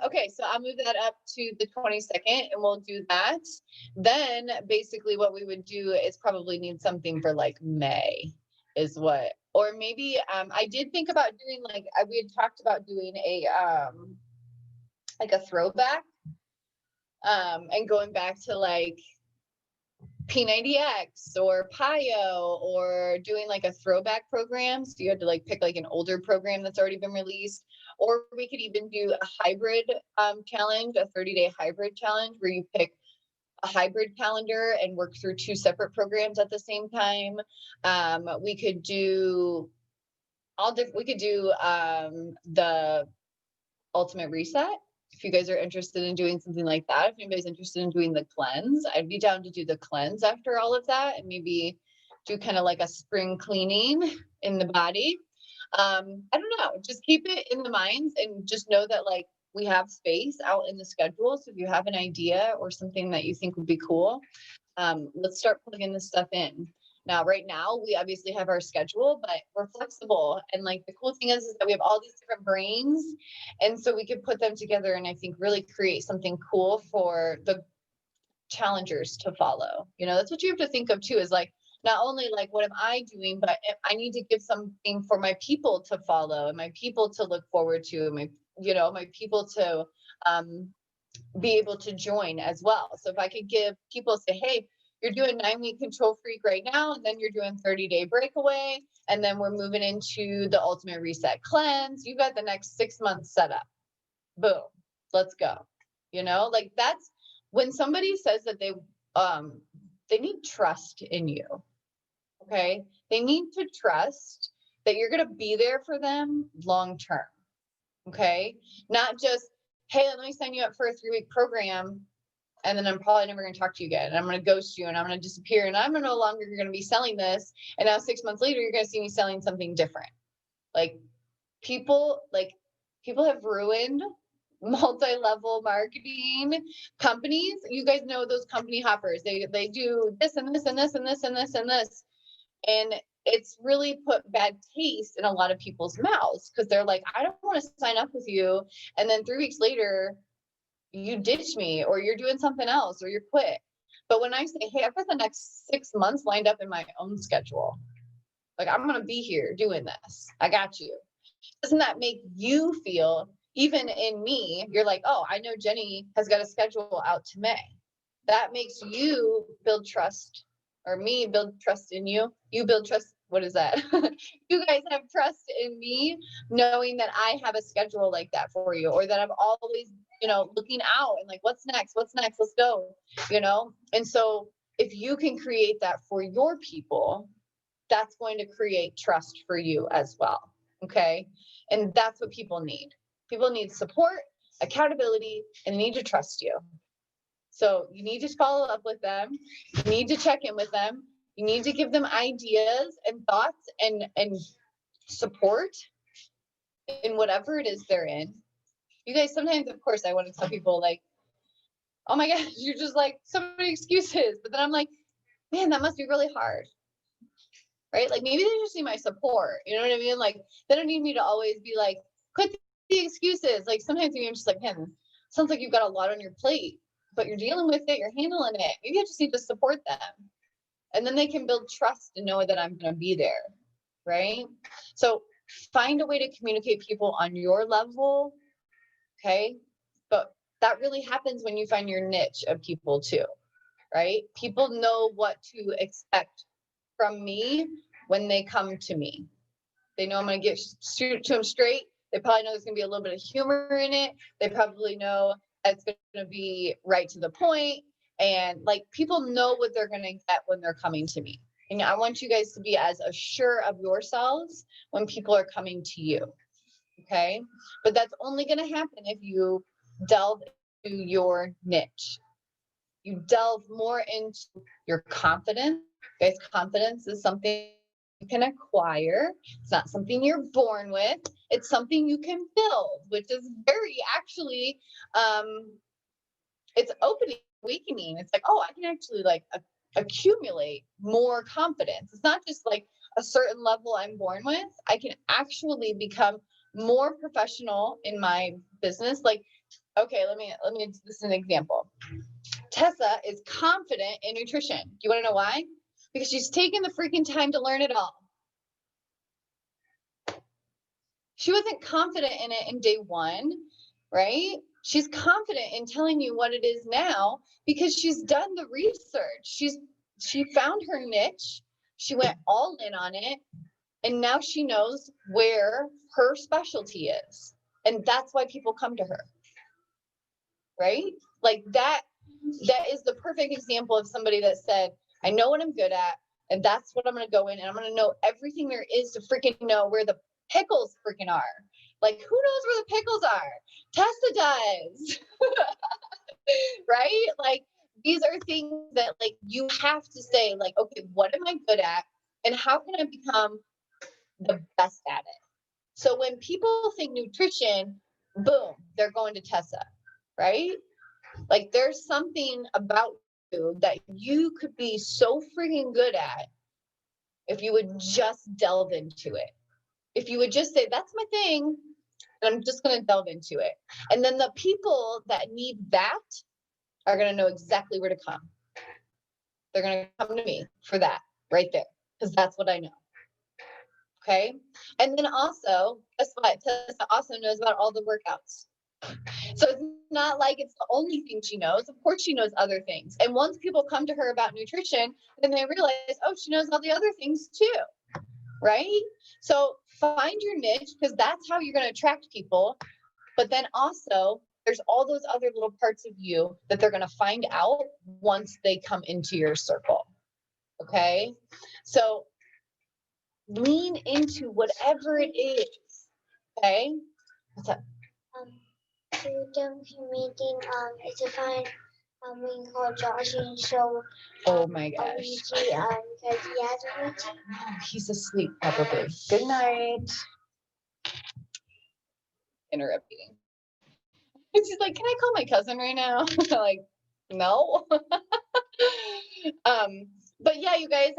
Okay, so I'll move that up to the 22nd and we'll do that. Then basically what we would do is probably need something for like May is what, or maybe I did think about doing like, we had talked about doing a like a throwback and going back to like P90X or PIO, or doing like a throwback program. So you had to like pick like an older program that's already been released, or we could even do a hybrid challenge, a 30-day hybrid challenge where you pick a hybrid calendar and work through 2 separate programs at the same time. We could do the ultimate reset. If you guys are interested in doing something like that, if anybody's interested in doing the cleanse, I'd be down to do the cleanse after all of that, and maybe do kind of like a spring cleaning in the body. I don't know, just keep it in the minds and just know that like we have space out in the schedule. So if you have an idea or something that you think would be cool, let's start plugging this stuff in. Now, right now, we obviously have our schedule, but we're flexible. And like the cool thing is that we have all these different brains. And so we could put them together and I think really create something cool for the challengers to follow. You know, that's what you have to think of too, is like, not only like, what am I doing, but I need to give something for my people to follow and my people to look forward to, my, you know, my people to be able to join as well. So if I could give people, say, hey, you're doing 9-week control freak right now, and then you're doing 30-day breakaway, and then we're moving into the ultimate reset cleanse. You got the next 6 months set up. Boom, let's go. You know, like that's when somebody says that they need trust in you. Okay, they need to trust that you're going to be there for them long term. Okay, not just, hey, let me sign you up for a 3-week program, and then I'm probably never going to talk to you again. And I'm going to ghost you, and I'm going to disappear, and I'm no longer going to be selling this. And now 6 months later, you're going to see me selling something different. Like people have ruined multi-level marketing companies. You guys know those company hoppers. They do this and this and this and this and this and this. And it's really put bad taste in a lot of people's mouths because they're like, I don't want to sign up with you. And then 3 weeks later, you ditch me or you're doing something else or you're quit. But when I say, hey, I've got the next 6 months lined up in my own schedule, like I'm going to be here doing this. I got you. Doesn't that make you feel, even in me, you're like, oh, I know Jenny has got a schedule out to May. That makes you build trust, or me build trust in you. You build trust. What is that? You guys have trust in me, knowing that I have a schedule like that for you, or that I'm always, you know, looking out and like, what's next? What's next? Let's go, you know? And so if you can create that for your people, that's going to create trust for you as well. Okay. And that's what people need. People need support, accountability, and they need to trust you. So you need to follow up with them. You need to check in with them. You need to give them ideas and thoughts and support in whatever it is they're in. You guys, sometimes, of course, I want to tell people like, oh my gosh, you're just like so many excuses. But then I'm like, man, that must be really hard. Right? Like maybe they just need my support. You know what I mean? Like they don't need me to always be like, quit the excuses. Like sometimes I'm just like, man, sounds like you've got a lot on your plate, but you're dealing with it, you're handling it. Maybe I just need to support them. And then they can build trust and know that I'm going to be there. Right? So find a way to communicate people on your level. Okay. But that really happens when you find your niche of people too. Right? People know what to expect from me when they come to me. They know I'm going to get shoot to them straight. They probably know there's going to be a little bit of humor in it. They probably know it's going to be right to the point. And like people know what they're going to get when they're coming to me. And I want you guys to be as assured of yourselves when people are coming to you. Okay. But that's only going to happen if you delve into your niche. You delve more into your confidence. Guys, confidence is something you can acquire. It's not something you're born with. It's something you can build, which is very actually, it's awakening. It's like, oh, I can actually like accumulate more confidence. It's not just like a certain level I'm born with. I can actually become more professional in my business. Like, okay, let me this is an example. Tessa is confident in nutrition. Do you want to know why? Because she's taken the freaking time to learn it all. She wasn't confident in it in day one, right? She's confident in telling you what it is now because she's done the research. She found her niche. She went all in on it. And now she knows where her specialty is. And that's why people come to her. Right? Like that is the perfect example of somebody that said, I know what I'm good at, and that's what I'm going to go in, and I'm going to know everything there is to freaking know where the pickles freaking are. Like, who knows where the pickles are? Tessa does. Right? Like, these are things that, like, you have to say, like, okay, what am I good at, and how can I become the best at it? So when people think nutrition, boom, they're going to Tessa, right? Like there's something about you that you could be so freaking good at if you would just delve into it. If you would just say, that's my thing, and I'm just going to delve into it. And then the people that need that are going to know exactly where to come. They're going to come to me for that right there, because that's what I know. Okay. And then also, guess what? Tessa also knows about all the workouts. So it's not like it's the only thing she knows. Of course, she knows other things. And once people come to her about nutrition, then they realize, oh, she knows all the other things too. Right? So find your niche, because that's how you're going to attract people. But then also, there's all those other little parts of you that they're going to find out once they come into your circle. Okay? So lean into whatever it is. Okay? What's up? Meeting it's a fine we call Josh and so Oh my gosh. because he has a meeting. Oh, he's asleep probably. Good night. Interrupting. And she's like, can I call my cousin right now? Like, no. But yeah, you guys,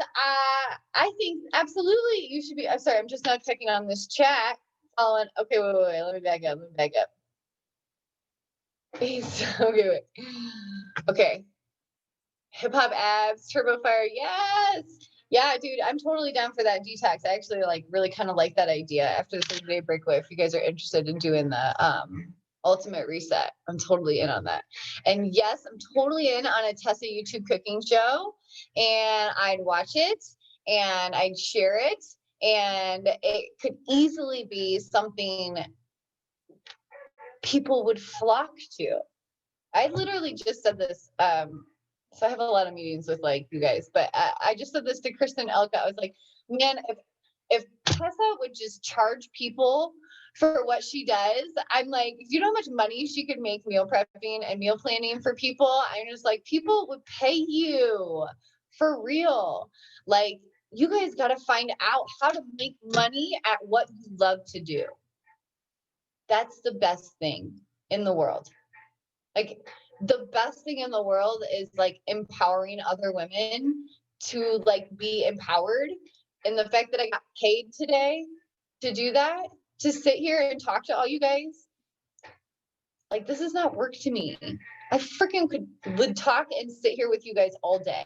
I think absolutely you should be. I'm sorry, I'm just now checking on this chat. Okay, wait. Let me back up. Okay, wait. Okay. Hip hop abs, turbo fire. Yes. Yeah, dude, I'm totally down for that detox. I actually really kind of like that idea after the 30-day breakaway. If you guys are interested in doing the ultimate reset, I'm totally in on that. And yes, I'm totally in on a Tessa YouTube cooking show, and I'd watch it and I'd share it, and it could easily be something people would flock to. I literally just said this. So I have a lot of meetings with you guys, but I just said this to Kristen Elka. I was like, man, if Tessa would just charge people for what she does, I'm like, do you know how much money she could make meal prepping and meal planning for people? I'm just like, people would pay you for real. Like, you guys got to find out how to make money at what you love to do. That's the best thing in the world. Like, the best thing in the world is empowering other women to be empowered. And the fact that I got paid today to do that, to sit here and talk to all you guys, this is not work to me. I freaking would talk and sit here with you guys all day.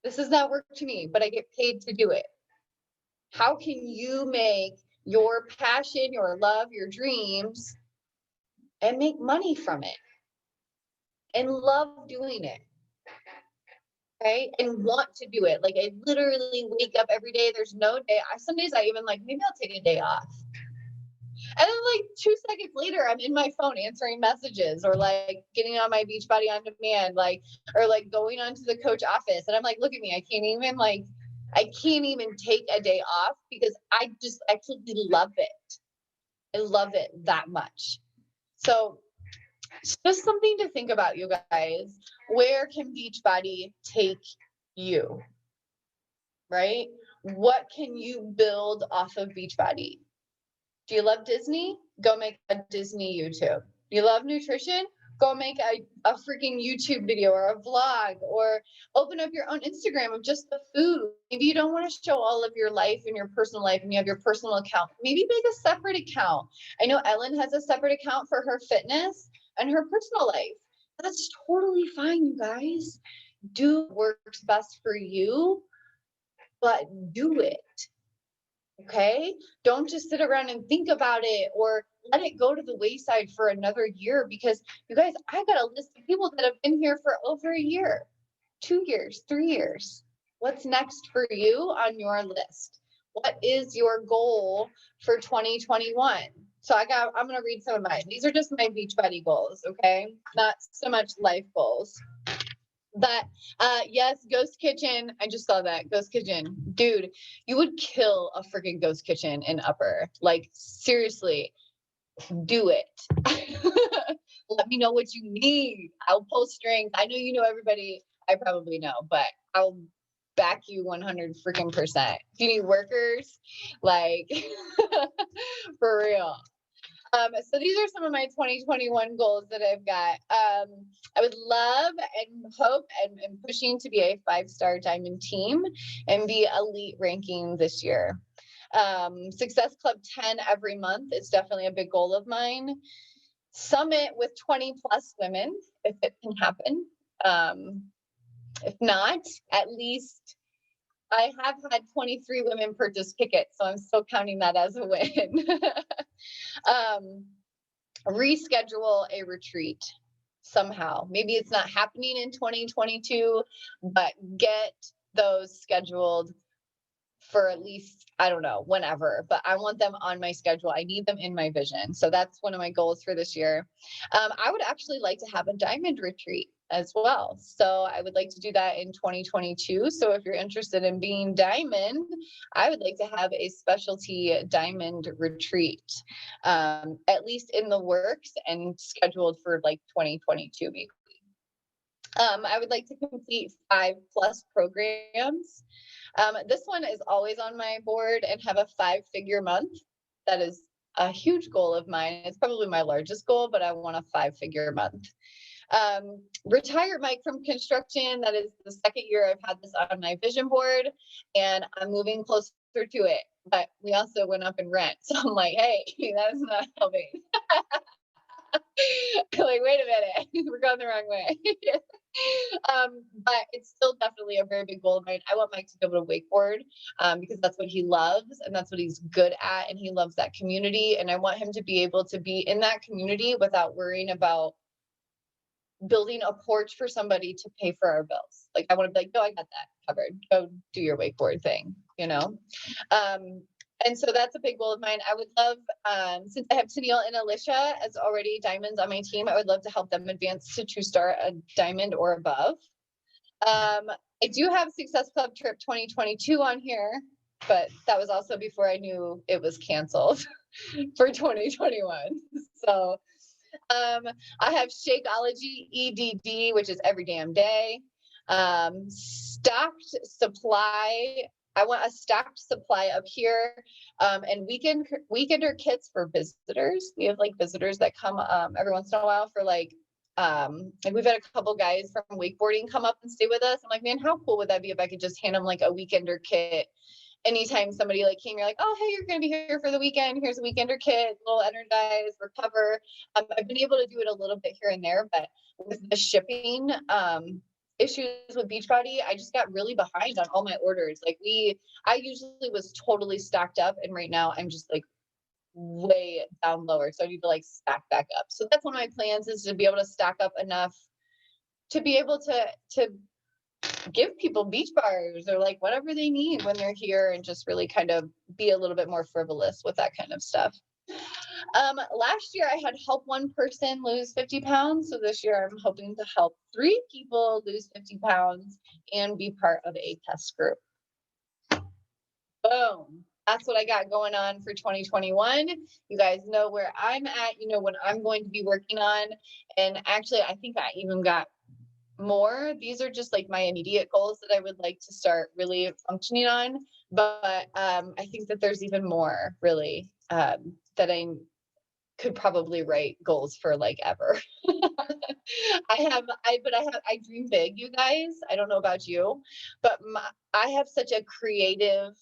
This is not work to me, but I get paid to do it. How can you make your passion, your love, your dreams, and make money from it? And love doing it. Okay. And want to do it. I literally wake up every day. There's no day. Some days I even maybe I'll take a day off. And then 2 seconds later, I'm in my phone answering messages or getting on my Beachbody on demand, or going onto the coach office. And I'm like, look at me. I can't even take a day off because I just absolutely love it. I love it that much. So it's just something to think about, you guys. Where can Beachbody take you? Right? What can you build off of Beachbody? Do you love Disney? Go make a Disney YouTube. Do you love nutrition? Go make a freaking YouTube video or a vlog, or open up your own Instagram of just the food. Maybe you don't want to show all of your life and your personal life and you have your personal account. Maybe make a separate account. I know Ellen has a separate account for her fitness and her personal life. That's totally fine, you guys. Do what works best for you, but do it. Okay? Don't just sit around and think about it or let it go to the wayside for another year, because you guys, I got a list of people that have been here for over a year, 2 years, 3 years. What's next for you on your list? What is your goal for 2021? So I'm going to read some of mine. These are just my Beachbody goals, okay? Not so much life goals. But yes, Ghost Kitchen. I just saw that. Ghost Kitchen. Dude, you would kill a freaking Ghost Kitchen in Upper. Seriously, do it. Let me know what you need. I'll post strings. I know you know everybody. I probably know, but I'll back you 100 freaking %. If you need workers, for real. So these are some of my 2021 goals that I've got. I would love and hope and pushing to be a 5-star diamond team and be elite ranking this year. Success Club 10 every month is definitely a big goal of mine. Summit with 20 plus women, if it can happen. If not, at least I have had 23 women purchase tickets, so I'm still counting that as a win. Reschedule a retreat somehow. Maybe it's not happening in 2022, but get those scheduled for at least, I don't know, whenever, but I want them on my schedule. I need them in my vision. So that's one of my goals for this year. I would actually like to have a diamond retreat as well. So I would like to do that in 2022. So if you're interested in being diamond, I would like to have a specialty diamond retreat, at least in the works and scheduled for like 2022 maybe. I would like to complete 5+ programs. This one is always on my board and have a 5-figure month. That is a huge goal of mine. It's probably my largest goal, but I want a 5-figure month. Retire Mike from construction. That is the second year I've had this on my vision board, and I'm moving closer to it. But we also went up in rent. So I'm like, hey, that is not helping. Like, wait a minute, we're going the wrong way. But it's still definitely a very big goal of mine. I want Mike to be able to wakeboard because that's what he loves and that's what he's good at, and he loves that community. And I want him to be able to be in that community without worrying about building a porch for somebody to pay for our bills. Like, I want to be like, no, I got that covered. Go do your wakeboard thing, you know? And so that's a big goal of mine. I would love, since I have Tennille and Alicia as already diamonds on my team, I would love to help them advance to 2-star, a diamond or above. I do have Success Club Trip 2022 on here, but that was also before I knew it was canceled for 2021. So I have Shakeology EDD, which is every damn day. Stocked supply. I want a stocked supply up here, and weekender kits for visitors. We have like visitors that come every once in a while for like we've had a couple guys from wakeboarding come up and stay with us. I'm like, man, how cool would that be if I could just hand them like a weekender kit anytime somebody like came, you're like, oh, hey, you're going to be here for the weekend. Here's a weekender kit, a little energize, recover. I've been able to do it a little bit here and there, but with the shipping issues with Beachbody, I just got really behind on all my orders. Like I usually was totally stocked up, and right now I'm just like way down lower. So I need to like stack back up. So that's one of my plans, is to be able to stack up enough to be able to give people beach bars or like whatever they need when they're here, and just really kind of be a little bit more frivolous with that kind of stuff. Last year I had help one person lose 50 pounds. So this year I'm hoping to help 3 people lose 50 pounds and be part of a test group. Boom. That's what I got going on for 2021. You guys know where I'm at, you know what I'm going to be working on. And actually, I think I even got more. These are just like my immediate goals that I would like to start really functioning on. But I think that there's even more really that I could probably write goals for like ever. I dream big, you guys. I don't know about you, but I have such a creative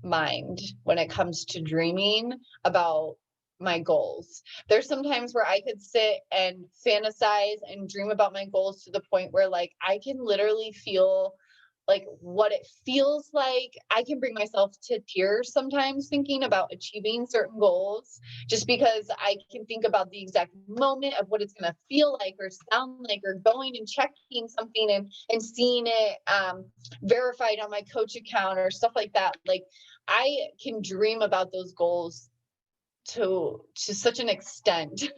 mind when it comes to dreaming about my goals. There's sometimes where I could sit and fantasize and dream about my goals to the point where like I can literally feel like what it feels like. I can bring myself to tears sometimes thinking about achieving certain goals, just because I can think about the exact moment of what it's going to feel like or sound like, or going and checking something and seeing it verified on my coach account or stuff like that. Like, I can dream about those goals to such an extent.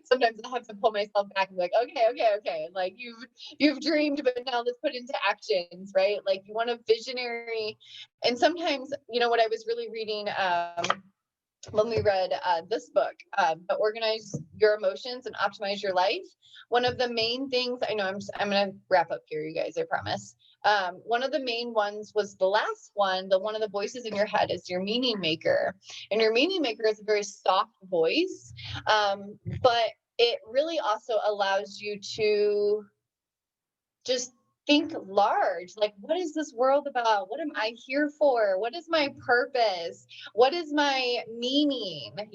Sometimes I have to pull myself back and be like, okay. Like, you've dreamed, but now let's put into actions, right? Like, you want a visionary. And sometimes, you know, what I was really reading when we read this book, but Organize Your Emotions and Optimize Your Life. One of the main things, I know I'm going to wrap up here, you guys, I promise. One of the main ones was the last one, one of the voices in your head is your meaning maker. And your meaning maker is a very soft voice, but it really also allows you to just think large. Like, what is this world about? What am I here for? What is my purpose? What is my meaning? But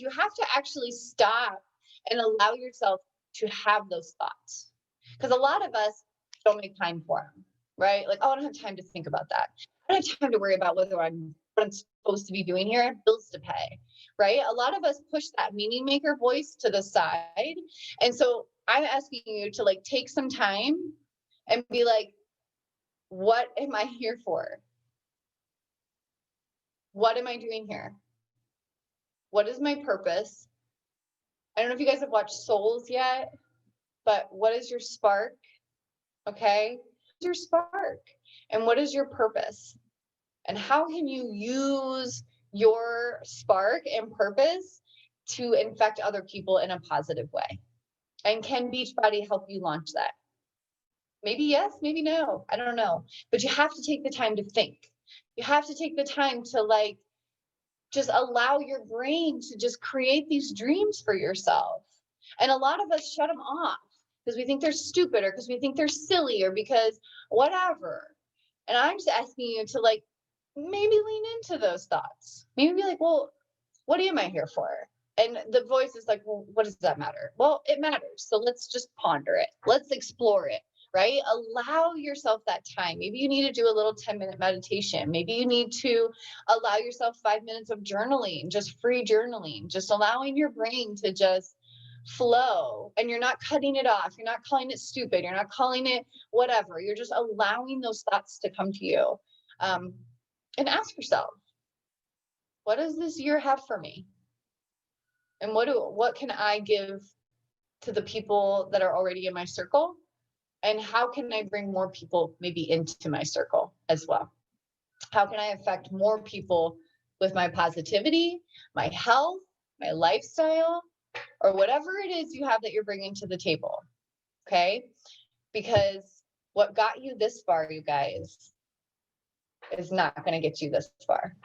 you have to actually stop and allow yourself to have those thoughts, because a lot of us don't make time for them, right? Like, oh, I don't have time to think about that. I don't have time to worry about what I'm supposed to be doing here. I have bills to pay, right? A lot of us push that meaning maker voice to the side. And so I'm asking you to take some time and be like, what am I here for? What am I doing here? What is my purpose? I don't know if you guys have watched Souls yet, but what is your spark? Okay. What's your spark? And what is your purpose? And how can you use your spark and purpose to infect other people in a positive way? And can Beachbody help you launch that? Maybe yes, maybe no. I don't know. But you have to take the time to think. You have to take the time to just allow your brain to just create these dreams for yourself. And a lot of us shut them off because we think they're stupid, or because we think they're silly, or because whatever. And I'm just asking you to maybe lean into those thoughts. Maybe be like, well, what am I here for? And the voice is like, well, what does that matter? Well, it matters. So let's just ponder it. Let's explore it, right? Allow yourself that time. Maybe you need to do a little 10-minute meditation. Maybe you need to allow yourself 5 minutes of journaling, just free journaling, just allowing your brain to just flow. And you're not cutting it off. You're not calling it stupid. You're not calling it whatever. You're just allowing those thoughts to come to you. And ask yourself, what does this year have for me? And what can I give to the people that are already in my circle? And how can I bring more people maybe into my circle as well? How can I affect more people with my positivity, my health, my lifestyle, or whatever it is you have that you're bringing to the table? Okay? Because what got you this far, you guys, is not going to get you this far.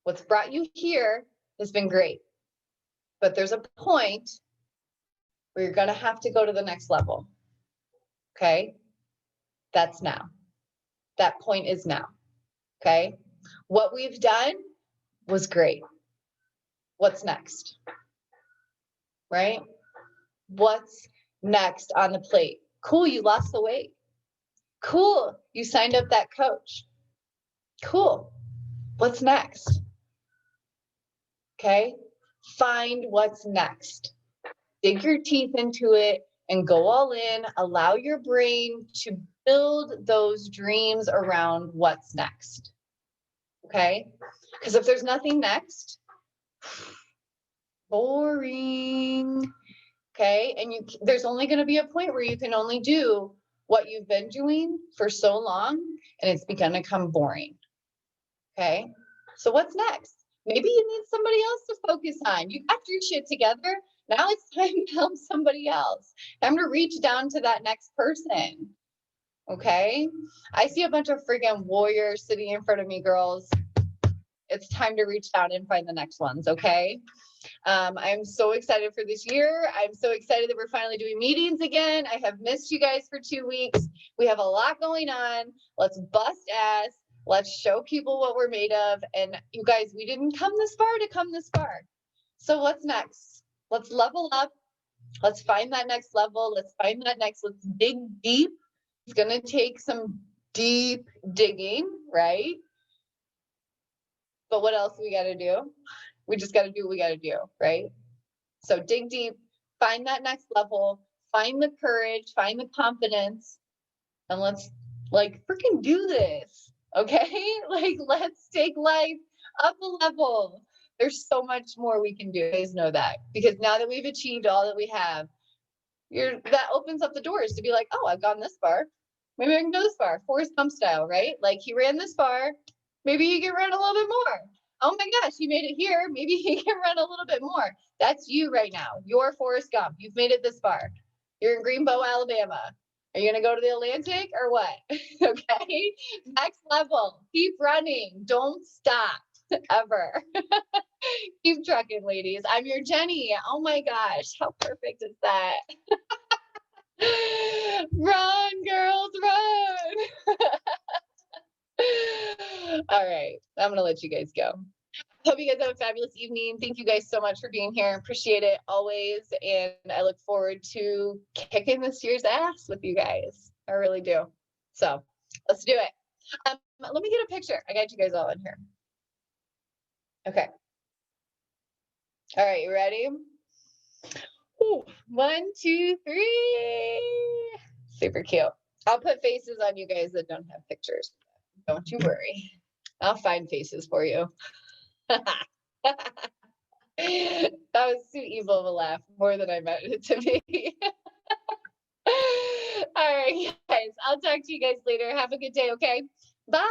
What's brought you here has been great. But there's a point where you're going to have to go to the next level. Okay? That's now. That point is now. Okay? What we've done was great. What's next? Right? What's next on the plate? Cool, you lost the weight. Cool, you signed up that coach. Cool. What's next? Okay? Find what's next. Dig your teeth into it and go all in. Allow your brain to build those dreams around what's next. Okay? Because if there's nothing next, boring. Okay? And there's only going to be a point where you can only do what you've been doing for so long, and it's going to become boring. Okay? So what's next? Maybe you need somebody else to focus on. You got your shit together. Now it's time to help somebody else. Time to reach down to that next person. Okay? I see a bunch of freaking warriors sitting in front of me, girls. It's time to reach down and find the next ones, okay? I'm so excited for this year. I'm so excited that we're finally doing meetings again. I have missed you guys for 2 weeks. We have a lot going on. Let's bust ass. Let's show people what we're made of. And you guys, we didn't come this far to come this far. So what's next? Let's level up. Let's find that next level. Let's dig deep. It's going to take some deep digging, right? But what else we got to do? We just got to do what we got to do, right? So dig deep, find that next level, find the courage, find the confidence, and let's freaking do this, okay? Let's take life up a level. There's so much more we can do. You guys know that, because now that we've achieved all that we have, that opens up the doors to be like, oh, I've gone this far. Maybe I can go this far. Forrest Gump style, right? He ran this far. Maybe you can run a little bit more. oh my gosh, he made it here. Maybe he can run a little bit more. That's you right now. You're Forrest Gump. You've made it this far. You're in Greenbow, Alabama. Are you going to go to the Atlantic or what? Okay. Next level. Keep running. Don't stop ever. Keep trucking, ladies. I'm your Jenny. Oh my gosh. How perfect is that? Run, girls, run. All right. I'm going to let you guys go. Hope you guys have a fabulous evening. Thank you guys so much for being here. Appreciate it always. And I look forward to kicking this year's ass with you guys. I really do. So let's do it. Let me get a picture. I got you guys all in here. Okay. All right, you ready? Ooh, 1, 2, 3. Super cute. I'll put faces on you guys that don't have pictures. Don't you worry. I'll find faces for you. That was too evil of a laugh, more than I meant it to be. All right, guys. I'll talk to you guys later. Have a good day, okay? Bye.